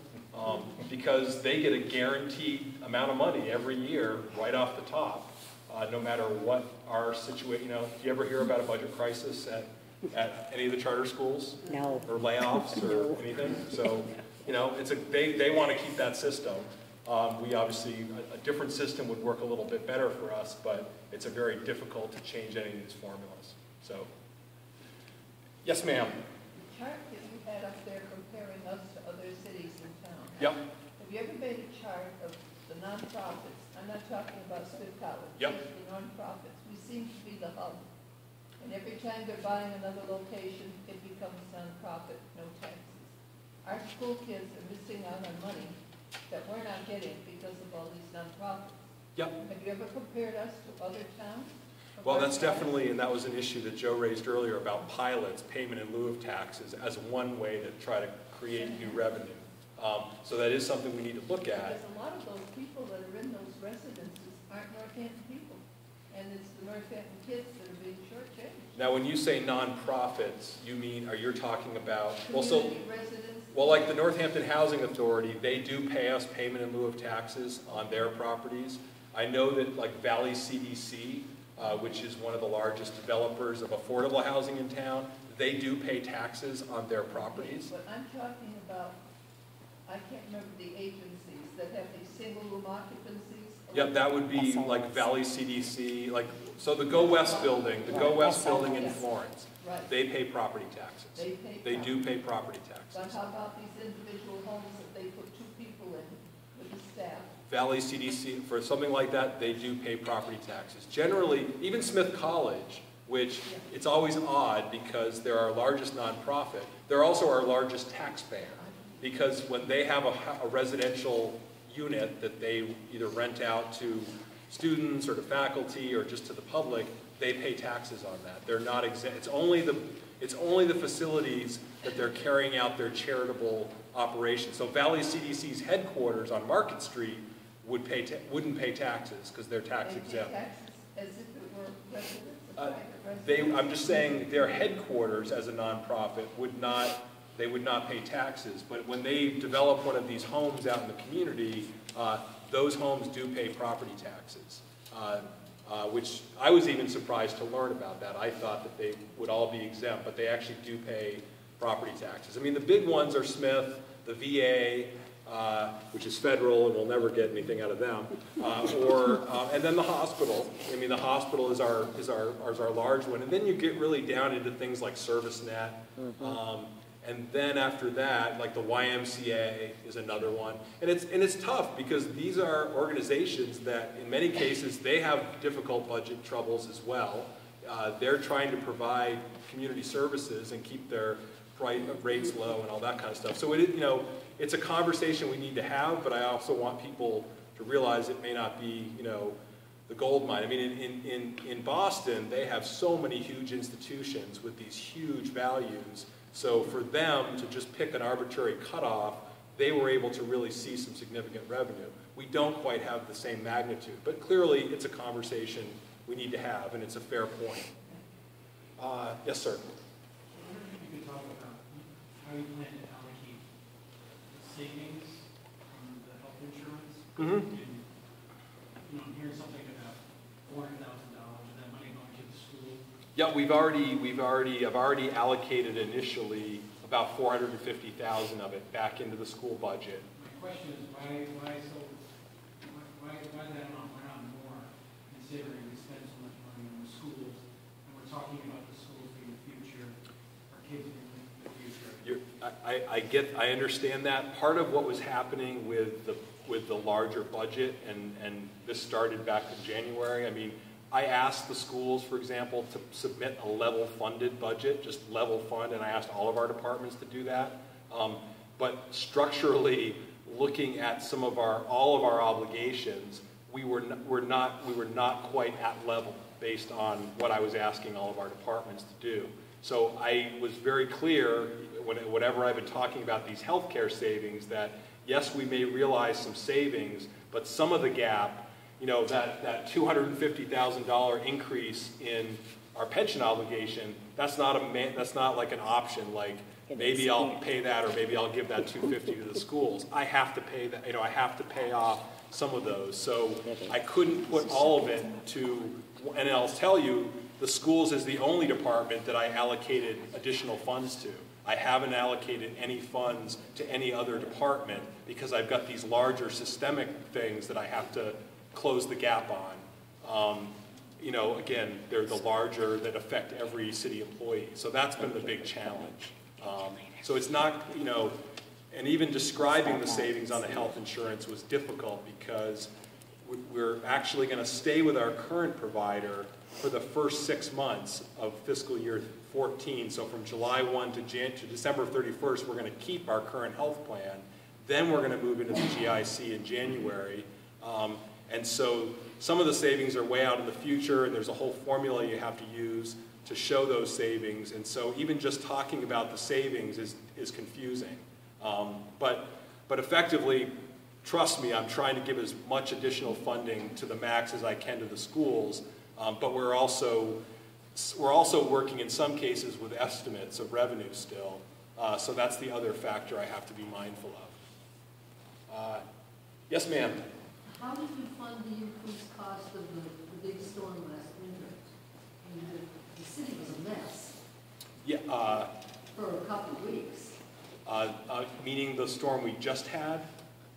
S1: because they get a guaranteed amount of money every year right off the top, no matter what our situation. Do you ever hear about a budget crisis at any of the charter schools?
S6: No.
S1: Or layoffs or anything? So, they want to keep that system. We obviously, a different system would work a little bit better for us, but it's very difficult to change any of these formulas. So, yes, ma'am.
S13: The chart that you had up there comparing us to other cities in town.
S1: Yep.
S13: Have you ever made a chart of the nonprofits? I'm not talking about Smith College.
S1: Yep.
S13: Just the nonprofits. We seem to be the hub. And every time they're buying another location, it becomes nonprofit, no taxes. Our school kids are missing out on money that we're not getting because of all these nonprofits.
S1: Yep.
S13: Have you ever compared us to other towns?
S1: Well, that's definitely, and that was an issue that Joe raised earlier about pilots, payment in lieu of taxes, as one way to try to create new revenue. So that is something we need to look at.
S13: Because a lot of those people that are in those residences aren't Northampton people. And it's the Northampton kids that are being shortchanged.
S1: Now, when you say nonprofits, are you talking about,
S13: Community residents.
S1: Well, like the Northampton Housing Authority, they do pay us payment in lieu of taxes on their properties. I know that like Valley CDC, which is one of the largest developers of affordable housing in town, they do pay taxes on their properties.
S13: But I'm talking about, I can't remember the agencies that have these single room occupancies.
S1: Yep, that would be like Valley CDC, so the Go West building, in Florence,
S13: Right.
S1: they pay property taxes. They do pay property taxes.
S13: But how about these individual homes that they put 2 people in with the staff?
S1: Valley CDC, for something like that, they do pay property taxes. Generally, even Smith College, which it's always odd because they're our largest nonprofit, they're also our largest taxpayer. Because when they have a residential unit that they either rent out to students or to faculty or just to the public, they pay taxes on that. They're not exempt. It's only the facilities that they're carrying out their charitable operations. So Valley CDC's headquarters on Market Street wouldn't pay taxes because they're tax exempt.
S13: They pay taxes as if it were residents, a private residence.
S1: I'm just saying their headquarters as a nonprofit would not pay taxes. But when they develop one of these homes out in the community, those homes do pay property taxes. Which I was even surprised to learn about that. I thought that they would all be exempt, but they actually do pay property taxes. I mean, the big ones are Smith, the VA, which is federal, and we'll never get anything out of them, and then the hospital. I mean, the hospital is our large one, and then you get really down into things like ServiceNet, and then after that, like the YMCA is another one. And it's tough because these are organizations that, in many cases, they have difficult budget troubles as well. They're trying to provide community services and keep their rates low and all that kind of stuff. So it's a conversation we need to have, but I also want people to realize it may not be, the gold mine. I mean, in Boston, they have so many huge institutions with these huge values. So for them to just pick an arbitrary cutoff, they were able to really see some significant revenue. We don't quite have the same magnitude, but clearly it's a conversation we need to have, and it's a fair point. Yes, sir.
S8: I wonder if you could talk about how you plan to allocate the savings from the health insurance.
S1: Mm-hmm.
S8: I'm hearing something about $400,000 of that money going to the school.
S1: Yeah, I've already allocated initially about $450,000 of it back into the school budget.
S8: My question is why that amount went on more, considering we spend so much money on the schools, and we're talking about the schools being the future, our kids being the future.
S1: I understand that. Part of what was happening with the larger budget, and this started back in January. I mean, I asked the schools, for example, to submit a level funded budget, just level fund, and I asked all of our departments to do that. But structurally, looking at all of our obligations, we were not quite at level based on what I was asking all of our departments to do. So I was very clear, whenever I've been talking about these healthcare savings, that yes, we may realize some savings, but some of the gap, that $250,000 increase in our pension obligation, that's not like an option, like maybe I'll pay that or maybe I'll give that $250 to the schools. I have to pay that, I have to pay off some of those. So I couldn't put all of it to, and I'll tell you, the schools is the only department that I allocated additional funds to. I haven't allocated any funds to any other department because I've got these larger systemic things that I have to close the gap on. Again, they're the larger that affect every city employee. So that's been the big challenge. So it's not, and even describing the savings on the health insurance was difficult because we're actually going to stay with our current provider for the first 6 months of fiscal year 14. So from July 1 to December 31st, we're going to keep our current health plan. Then we're going to move into the GIC in January. And so some of the savings are way out in the future, and there's a whole formula you have to use to show those savings. And so even just talking about the savings is confusing. But effectively, trust me, I'm trying to give as much additional funding to the max as I can to the schools. But we're also working in some cases with estimates of revenue still. So that's the other factor I have to be mindful of. Yes, ma'am.
S14: How did you fund the increased cost of the big storm last winter? I mean, the city was a mess.
S1: Yeah.
S14: For a couple of weeks.
S1: Meaning the storm we just had,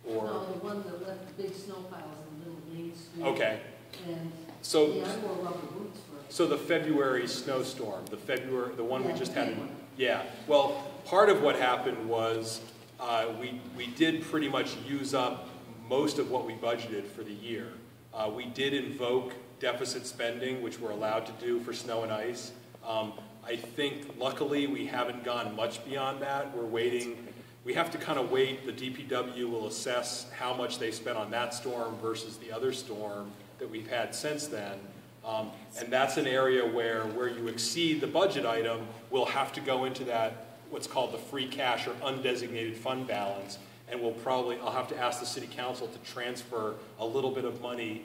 S1: or
S14: no, the one that left the big snow piles in the middle of Main Street.
S1: Okay.
S14: And
S1: so
S14: I wore rubber boots for it.
S1: So the February snowstorm, the one we just had. Yeah. Well, part of what happened was we did pretty much use up most of what we budgeted for the year. We did invoke deficit spending, which we're allowed to do for snow and ice. I think, luckily, we haven't gone much beyond that. We're waiting. We have to kind of wait. The DPW will assess how much they spent on that storm versus the other storm that we've had since then. And that's an area where you exceed the budget item, we'll have to go into that, what's called the free cash or undesignated fund balance. And I'll have to ask the city council to transfer a little bit of money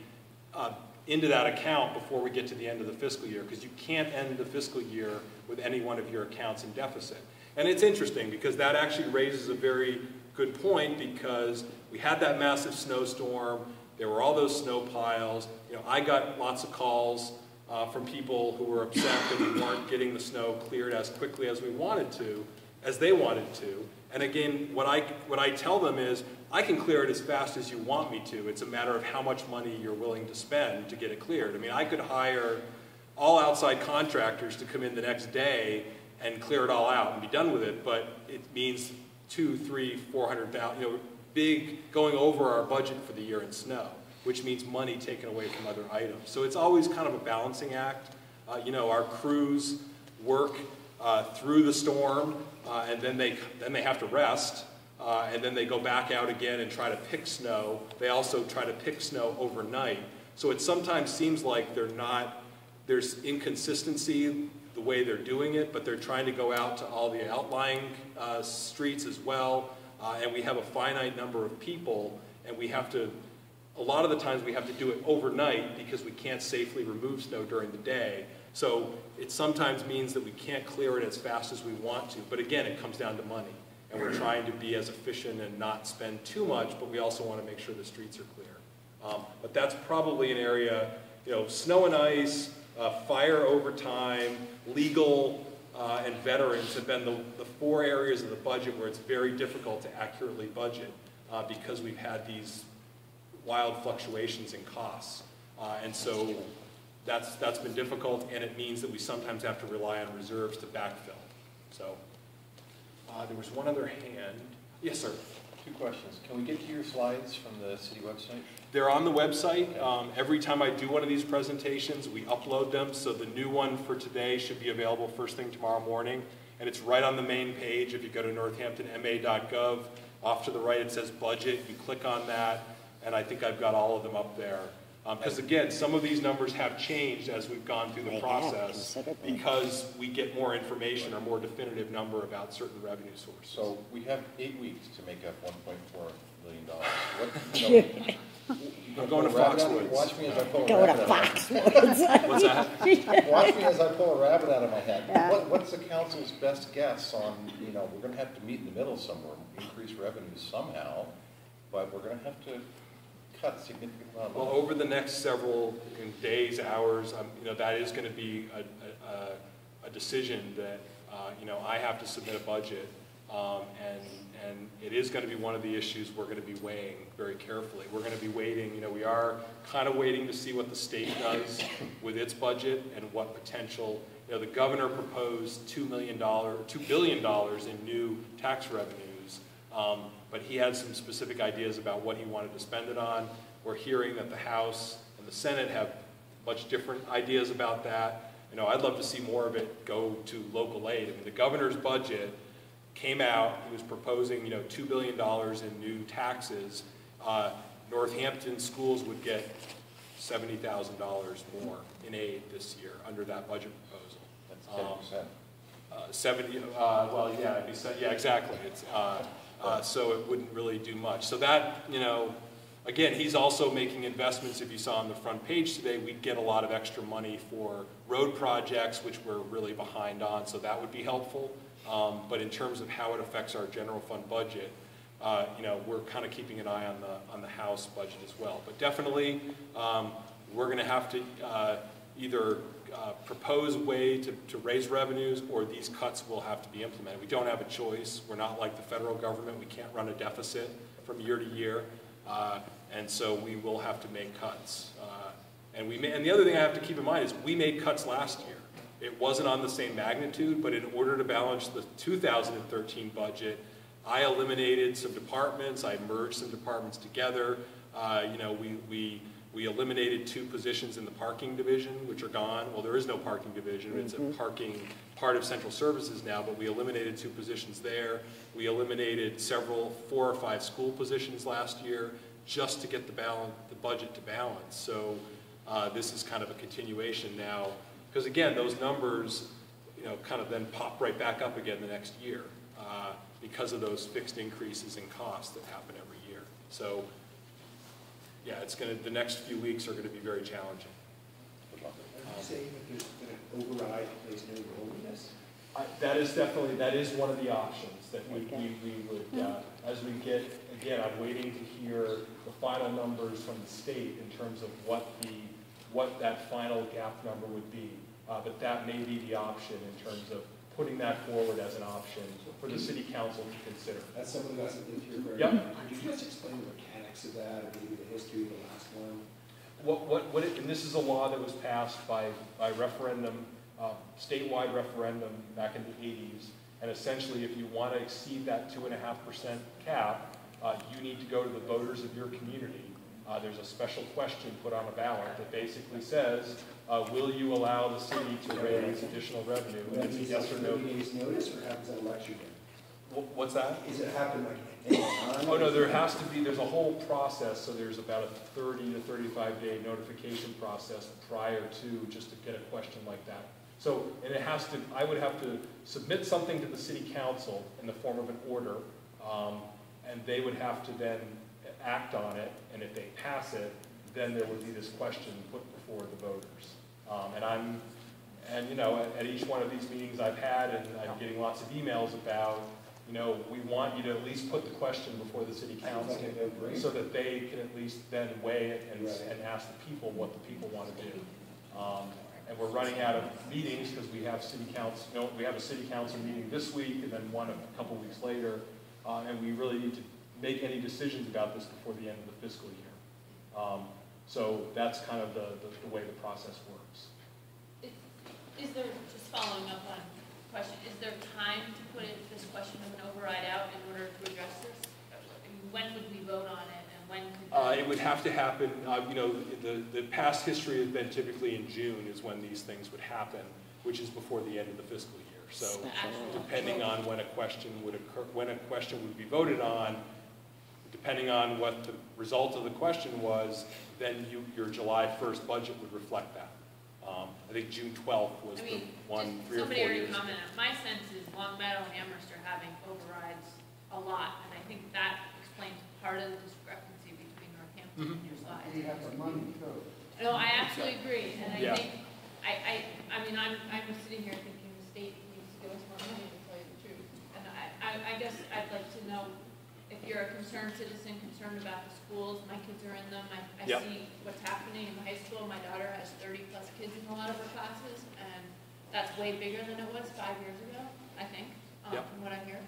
S1: into that account before we get to the end of the fiscal year, because you can't end the fiscal year with any one of your accounts in deficit. And it's interesting because that actually raises a very good point, because we had that massive snowstorm, there were all those snow piles. I got lots of calls from people who were upset that we weren't getting the snow cleared as quickly as they wanted to. And again, what I tell them is, I can clear it as fast as you want me to. It's a matter of how much money you're willing to spend to get it cleared. I mean, I could hire all outside contractors to come in the next day and clear it all out and be done with it, but it means $200,000, $300,000, $400,000, big, going over our budget for the year in snow, which means money taken away from other items. So it's always kind of a balancing act. Our crews work through the storm, and then they have to rest, and then they go back out again and try to pick snow. They also try to pick snow overnight. So it sometimes seems like there's inconsistency the way they're doing it, but they're trying to go out to all the outlying streets as well, and we have a finite number of people, and a lot of the times we have to do it overnight because we can't safely remove snow during the day. So it sometimes means that we can't clear it as fast as we want to. But again, it comes down to money. And we're trying to be as efficient and not spend too much, but we also want to make sure the streets are clear. But that's probably an area, snow and ice, fire overtime, legal, and veterans have been the 4 areas of the budget where it's very difficult to accurately budget because we've had these wild fluctuations in costs. And so that's been difficult, and it means that we sometimes have to rely on reserves to backfill. So there was one other hand. Yes, sir.
S7: Two questions. Can we get to your slides from the city website?
S1: They're on the website. Every time I do one of these presentations, we upload them. So the new one for today should be available first thing tomorrow morning. And it's right on the main page. If you go to northamptonma.gov, off to the right it says budget. You click on that, and I think I've got all of them up there. Because again, some of these numbers have changed as we've gone through the process because we get more information or more definitive number about certain revenue sources.
S7: So we have 8 weeks to make up $1.4 million. What,
S1: I'm going to Foxwoods.
S7: Watch me as I pull a
S6: Go to
S7: rabbit out of
S6: Foxwoods.
S1: What's that?
S7: Watch me as I pull a rabbit out of my head. What's the council's best guess on, you know, we're going to have to meet in the middle somewhere, increase revenues somehow, but we're going to have to cut significant amount of money.
S1: Well, over the next several days, hours, you know, that is going to be a decision that, you know, I have to submit a budget, and it is going to be one of the issues we're going to be weighing very carefully. We're going to be waiting, you know, we are kind of waiting to see what the state does with its budget and what potential, you know, the governor proposed $2 billion in new tax revenues, but he had some specific ideas about what he wanted to spend it on. We're hearing that the House and the Senate have much different ideas about that. You know, I'd love to see more of it go to local aid. I mean, the governor's budget came out, he was proposing, you know, $2 billion in new taxes. Northampton schools would get $70,000 more in aid this year under that budget proposal.
S7: That's 10%.
S1: 70, well, yeah, it'd be, yeah, exactly. It's, so it wouldn't really do much. So that, you know, again, he's also making investments. If you saw on the front page today, we'd get a lot of extra money for road projects, which we're really behind on, so that would be helpful. But in terms of how it affects our general fund budget, you know, we're kind of keeping an eye on the House budget as well. But definitely, we're going to have to either propose a way to raise revenues, or these cuts will have to be implemented. We don't have a choice. We're not like the federal government. We can't run a deficit from year to year, and so we will have to make cuts. And the other thing I have to keep in mind is we made cuts last year. It wasn't on the same magnitude, but in order to balance the 2013 budget, I eliminated some departments. I merged some departments together. You know, we eliminated 2 positions in the parking division, which are gone. Well, there is no parking division. It's a parking part of central services now, but we eliminated 2 positions there. We eliminated 4 or 5 school positions last year just to get the budget to balance. So this is kind of a continuation now, because again, those numbers, you know, kind of then pop right back up again the next year because of those fixed increases in costs that happen every year. So yeah, the next few weeks are going to be very challenging.
S4: Are you saying that there's an override plays no role in this?
S2: That is one of the options that we would, as we get, again, I'm waiting to hear the final numbers from the state in terms of what that final gap number would be. But that may be the option in terms of putting that forward as an option for the city council to consider.
S4: As someone who hasn't lived here very
S2: Yep.
S4: long, could you just explain the mechanics of that, or maybe the history of the last one?
S2: And this is a law that was passed by referendum, statewide referendum back in the 80s. And essentially, if you want to exceed that 2.5% cap, you need to go to the voters of your community. There's a special question put on a ballot that basically says, will you allow the city to raise additional revenue? And it's a yes or no.
S4: 30 days notice, or happens at election day?
S2: What's that?
S4: Is it happen like any time?
S2: Oh no, there's a whole process, so there's about a 30 to 35 day notification process prior to, just to get a question like that. So, and I would have to submit something to the city council in the form of an order, and they would have to then act on it, and if they pass it, then there would be this question put before the voters. And you know, at each one of these meetings I've had, and I'm getting lots of emails about, you know, we want you to at least put the question before the city council so that they can at least then weigh it and ask the people what the people want to do. And we're running out of meetings because we have city council, you know, we have a city council meeting this week and then one a couple weeks later, and we really need to make any decisions about this before the end of the fiscal year. So that's kind of the way the process works.
S5: Is there, just following up on the question, is there time to put this question of an override out in order to address this? when would we vote on it, and when could?
S1: It would have to happen, you know, the past history has been typically in June is when these things would happen, which is before the end of the fiscal year. So depending on when a question would occur, when a question would be voted on, depending on what the result of the question was, then your July 1st budget would reflect that. I think June 12th was the one 3 or 4 years.
S5: Somebody already commented. My sense is Long Meadow and Amherst are having overrides a lot, and I think that explains part of the discrepancy between Northampton and your slides.
S11: You have the money too.
S5: No, I absolutely agree, and I
S1: Yeah.
S5: think, I mean, I'm sitting here thinking the state needs to give us more money, to tell you the truth. And I guess I'd like to know if you're a concerned citizen, concerned about the schools. My kids are in them. I
S1: Yep.
S5: see what's happening in the high school. My daughter has 30+ kids in a lot of her classes, and that's way bigger than it was 5 years ago, I think,
S1: Yep.
S5: from what I hear.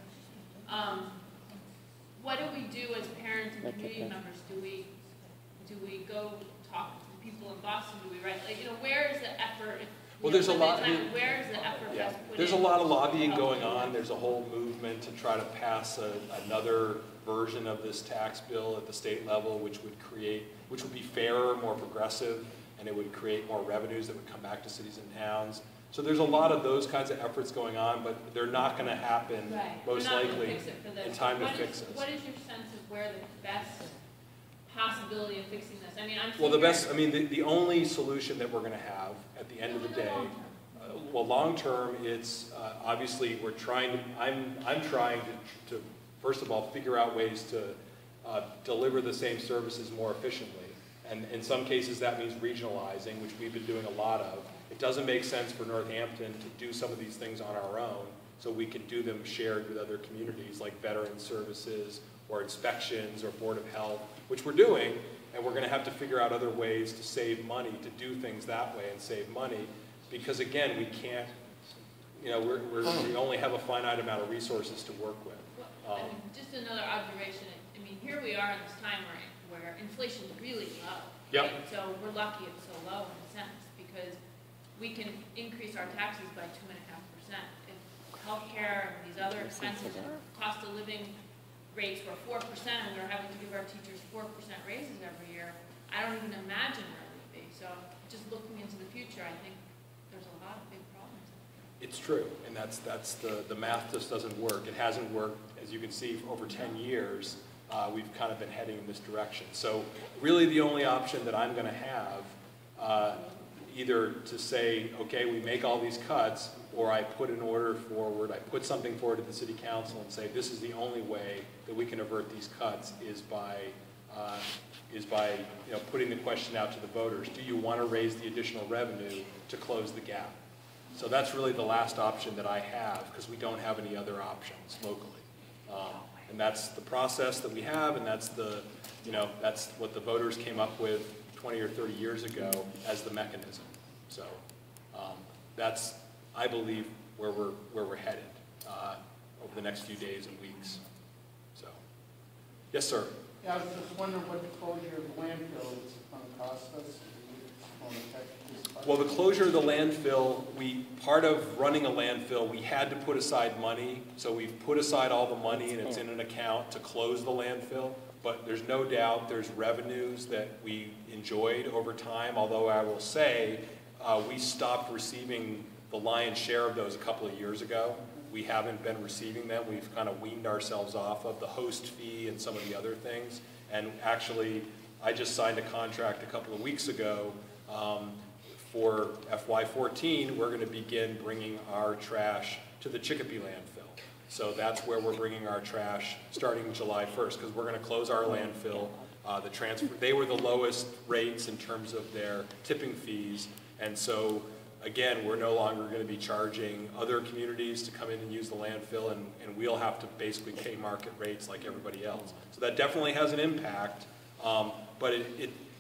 S5: What do we do as parents and community members? Do we go talk to people in Boston? Do we write, like, you know, where is the effort?
S1: Well, there's a lot.
S5: Where is the effort
S1: Yeah,
S5: best put
S1: there's a
S5: in?
S1: lot of lobbying going on. There's a whole movement to try to pass another version of this tax bill at the state level, which would be fairer, more progressive, and it would create more revenues that would come back to cities and towns. So there's a lot of those kinds of efforts going on, but they're not going to happen most likely in time to fix this.
S5: What is your sense of where the best possibility of fixing this? I mean,
S1: the only solution that we're going to have at the end of the day, long term, it's obviously I'm trying to first of all figure out ways to deliver the same services more efficiently, and in some cases that means regionalizing, which we've been doing a lot of. It doesn't make sense for Northampton to do some of these things on our own, so we can do them shared with other communities like veteran services or inspections or Board of Health, which we're doing, and we're going to have to figure out other ways to save money, to do things that way and save money, because again, we can't, you know, we only have a finite amount of resources to work with.
S5: I mean, just another observation. I mean, here we are in this time where inflation is really low.
S1: Yep.
S5: Right? So we're lucky it's so low in a sense, because we can increase our taxes by 2.5%. If healthcare and these other expenses and cost of living rates were 4%, and we're having to give our teachers 4% raises every year, I don't even imagine where it would be. So just looking into the future, I think there's a lot of big problems.
S1: It's true, and that's the math just doesn't work. It hasn't worked, as you can see, for over 10 years. We've kind of been heading in this direction. So really the only option that I'm going to have, either to say, okay, we make all these cuts, or I put an order forward, I put something forward to the City Council and say this is the only way that we can avert these cuts is by putting the question out to the voters. Do you want to raise the additional revenue to close the gap? So that's really the last option that I have, because we don't have any other options locally. And that's the process that we have, and that's that's what the voters came up with 20 or 30 years ago as the mechanism. So that's, I believe, where we're headed over the next few days and weeks. So, yes, sir.
S11: Yeah, I was just wondering what the closure of the landfill is going to cost us.
S1: Well, the closure of the landfill, part of running a landfill, we had to put aside money. So we've put aside all the money, and it's in an account to close the landfill. But there's no doubt there's revenues that we enjoyed over time, although I will say we stopped receiving the lion's share of those a couple of years ago. We haven't been receiving them. We've kind of weaned ourselves off of the host fee and some of the other things. And actually, I just signed a contract a couple of weeks ago for FY14. We're going to begin bringing our trash to the Chicopee landfill. So that's where we're bringing our trash starting July 1st, because we're going to close our landfill. They were the lowest rates in terms of their tipping fees, and so again, we're no longer going to be charging other communities to come in and use the landfill, and we'll have to basically pay market rates like everybody else. So that definitely has an impact, but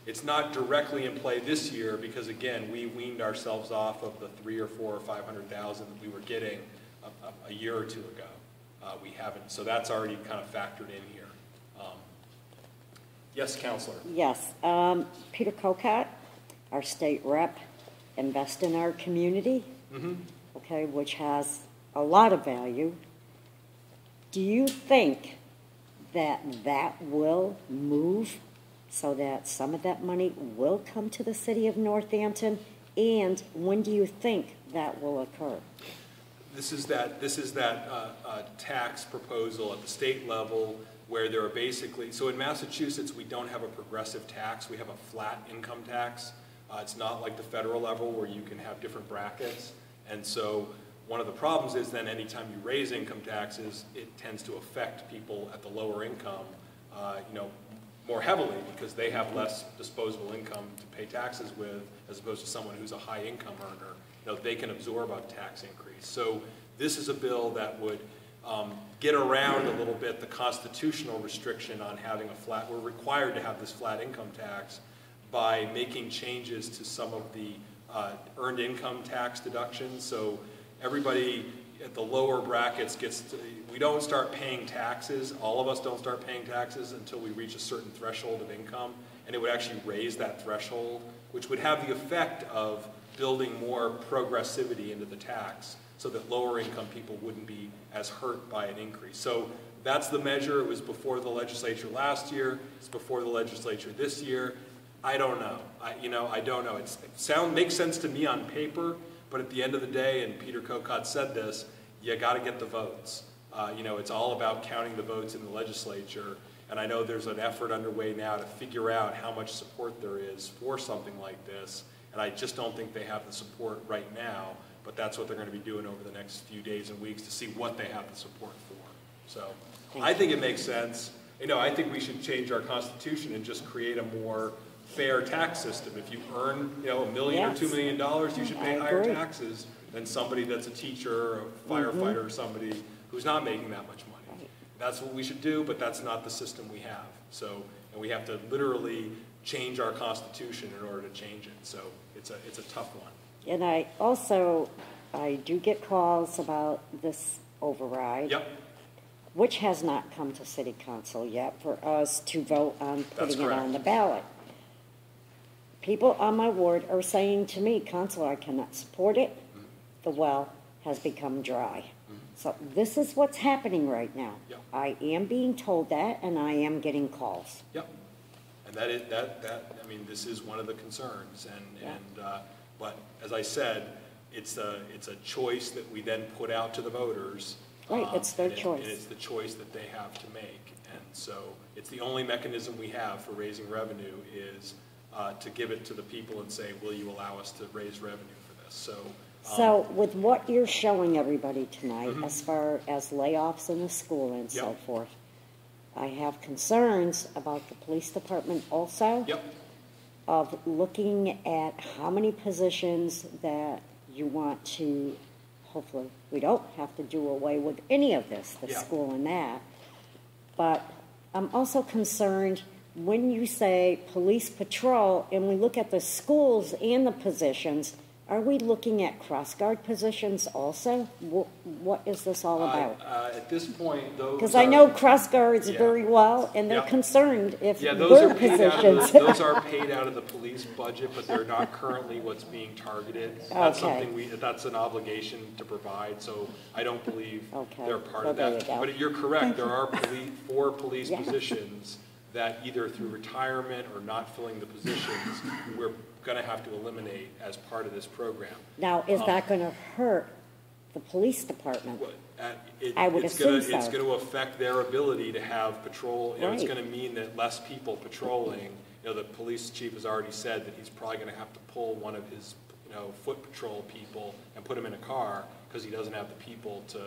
S1: it's not directly in play this year, because again, we weaned ourselves off of the 300,000 or 400,000 or 500,000 that we were getting a year or two ago. We haven't, so that's already kind of factored in here. Yes, Counselor.
S6: Yes, Peter Kokat, our state rep, invest in our community, okay, which has a lot of value. Do you think that will move so that some of that money will come to the city of Northampton? And when do you think that will occur?
S1: This is that tax proposal at the state level where there are basically, so in Massachusetts, we don't have a progressive tax, we have a flat income tax. It's not like the federal level where you can have different brackets. And so one of the problems is then anytime you raise income taxes, it tends to affect people at the lower income, more heavily because they have less disposable income to pay taxes with as opposed to someone who's a high income earner. They can absorb a tax increase. So this is a bill that would get around a little bit the constitutional restriction on having a flat, we're required to have this flat income tax by making changes to some of the earned income tax deductions. So everybody at the lower brackets we don't start paying taxes, all of us don't start paying taxes until we reach a certain threshold of income, and it would actually raise that threshold, which would have the effect of building more progressivity into the tax so that lower income people wouldn't be as hurt by an increase. So that's the measure. It was before the legislature last year, it's before the legislature this year. I don't know. I don't know. It makes sense to me on paper, but at the end of the day, and Peter Kokot said this, you got to get the votes. It's all about counting the votes in the legislature, and I know there's an effort underway now to figure out how much support there is for something like this, and I just don't think they have the support right now, but that's what they're going to be doing over the next few days and weeks to see what they have the support for. So I think it makes sense. I think we should change our constitution and just create a more fair tax system. If you earn, $1 million or $2 million, you should pay higher taxes than somebody that's a teacher or a firefighter or somebody who's not making that much money. That's what we should do, but that's not the system we have. So, and we have to literally change our constitution in order to change it. So it's a tough one.
S6: And I do get calls about this override.
S1: Yep.
S6: Which has not come to City Council yet for us to vote on putting it on the ballot. People on my ward are saying to me, Councilor, I cannot support it. The well has become dry. So this is what's happening right now.
S1: Yep.
S6: I am being told that, and I am getting calls.
S1: Yep. And this is one of the concerns. But as I said, it's a choice that we then put out to the voters.
S6: Right, it's their choice.
S1: And it's the choice that they have to make. And so it's the only mechanism we have for raising revenue is to give it to the people and say, will you allow us to raise revenue for this?
S6: So with what you're showing everybody tonight, as far as layoffs in the school and so forth, I have concerns about the police department also. Of looking at how many positions that you want to, hopefully we don't have to do away with any of this, the school and that. But I'm also concerned when you say police patrol and we look at the schools and the positions, are we looking at cross-guard positions also? What is this all about?
S1: At this point, those
S6: because I know cross-guards very well, and they're concerned if
S1: those
S6: their positions.
S1: Those are paid out of the police budget, but they're not currently what's being targeted. That's something that's an obligation to provide, so I don't believe they're part of that. But you're correct, there are 4 police positions that either through retirement or not filling the positions, we're going to have to eliminate as part of this program.
S6: Now, is that going to hurt the police department?
S1: I would assume so. It's going to affect their ability to have patrol. It's going to mean that less people patrolling. The police chief has already said that he's probably going to have to pull one of his foot patrol people and put him in a car because he doesn't have the people to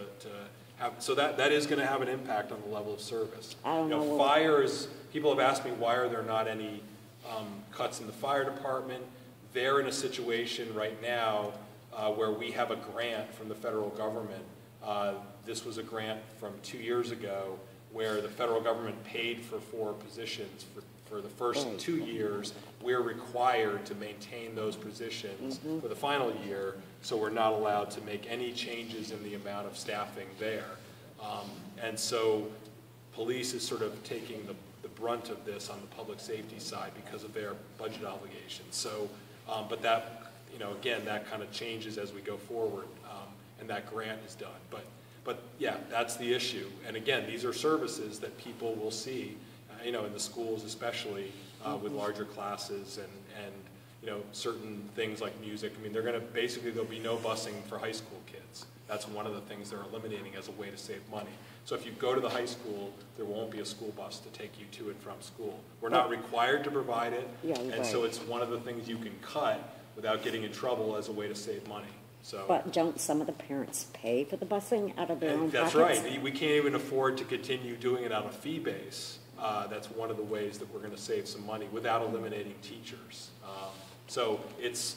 S1: have. So that is going to have an impact on the level of service.
S6: I don't know.
S1: Fires. People have asked me why are there not any cuts in the fire department. They're in a situation right now where we have a grant from the federal government. This was a grant from 2 years ago where the federal government paid for 4 positions for the first 2 years. We're required to maintain those positions for the final year, so we're not allowed to make any changes in the amount of staffing there. And so police is sort of taking the brunt of this on the public safety side because of their budget obligations. So, but that, again, that kind of changes as we go forward, and that grant is done. But but yeah, that's the issue. And again, these are services that people will see, you know, in the schools especially, with larger classes and you know, certain things like music. I mean, there'll be no busing for high school kids. That's one of the things they're eliminating as a way to save money. So if you go to the high school, there won't be a school bus to take you to and from school. We're not required to provide it, and so it's one of the things you can cut without getting in trouble as a way to save money. So,
S6: But don't some of the parents pay for the busing out of their own
S1: that's
S6: pockets?
S1: right. We can't even afford to continue doing it on a fee base. That's one of the ways that we're going to save some money without eliminating teachers. So it's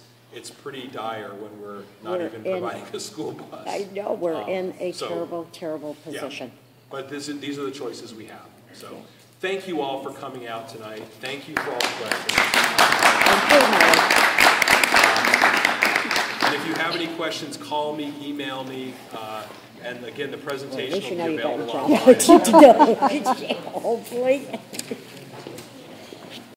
S1: pretty dire when we're not even providing a school bus.
S6: I know, we're in a
S1: so,
S6: terrible, terrible position.
S1: Yeah. But these are the choices we have. So thank you all for coming out tonight. Thank you for all the questions. And if you have any questions, call me, email me. And again, the presentation will be available online.
S6: Hopefully.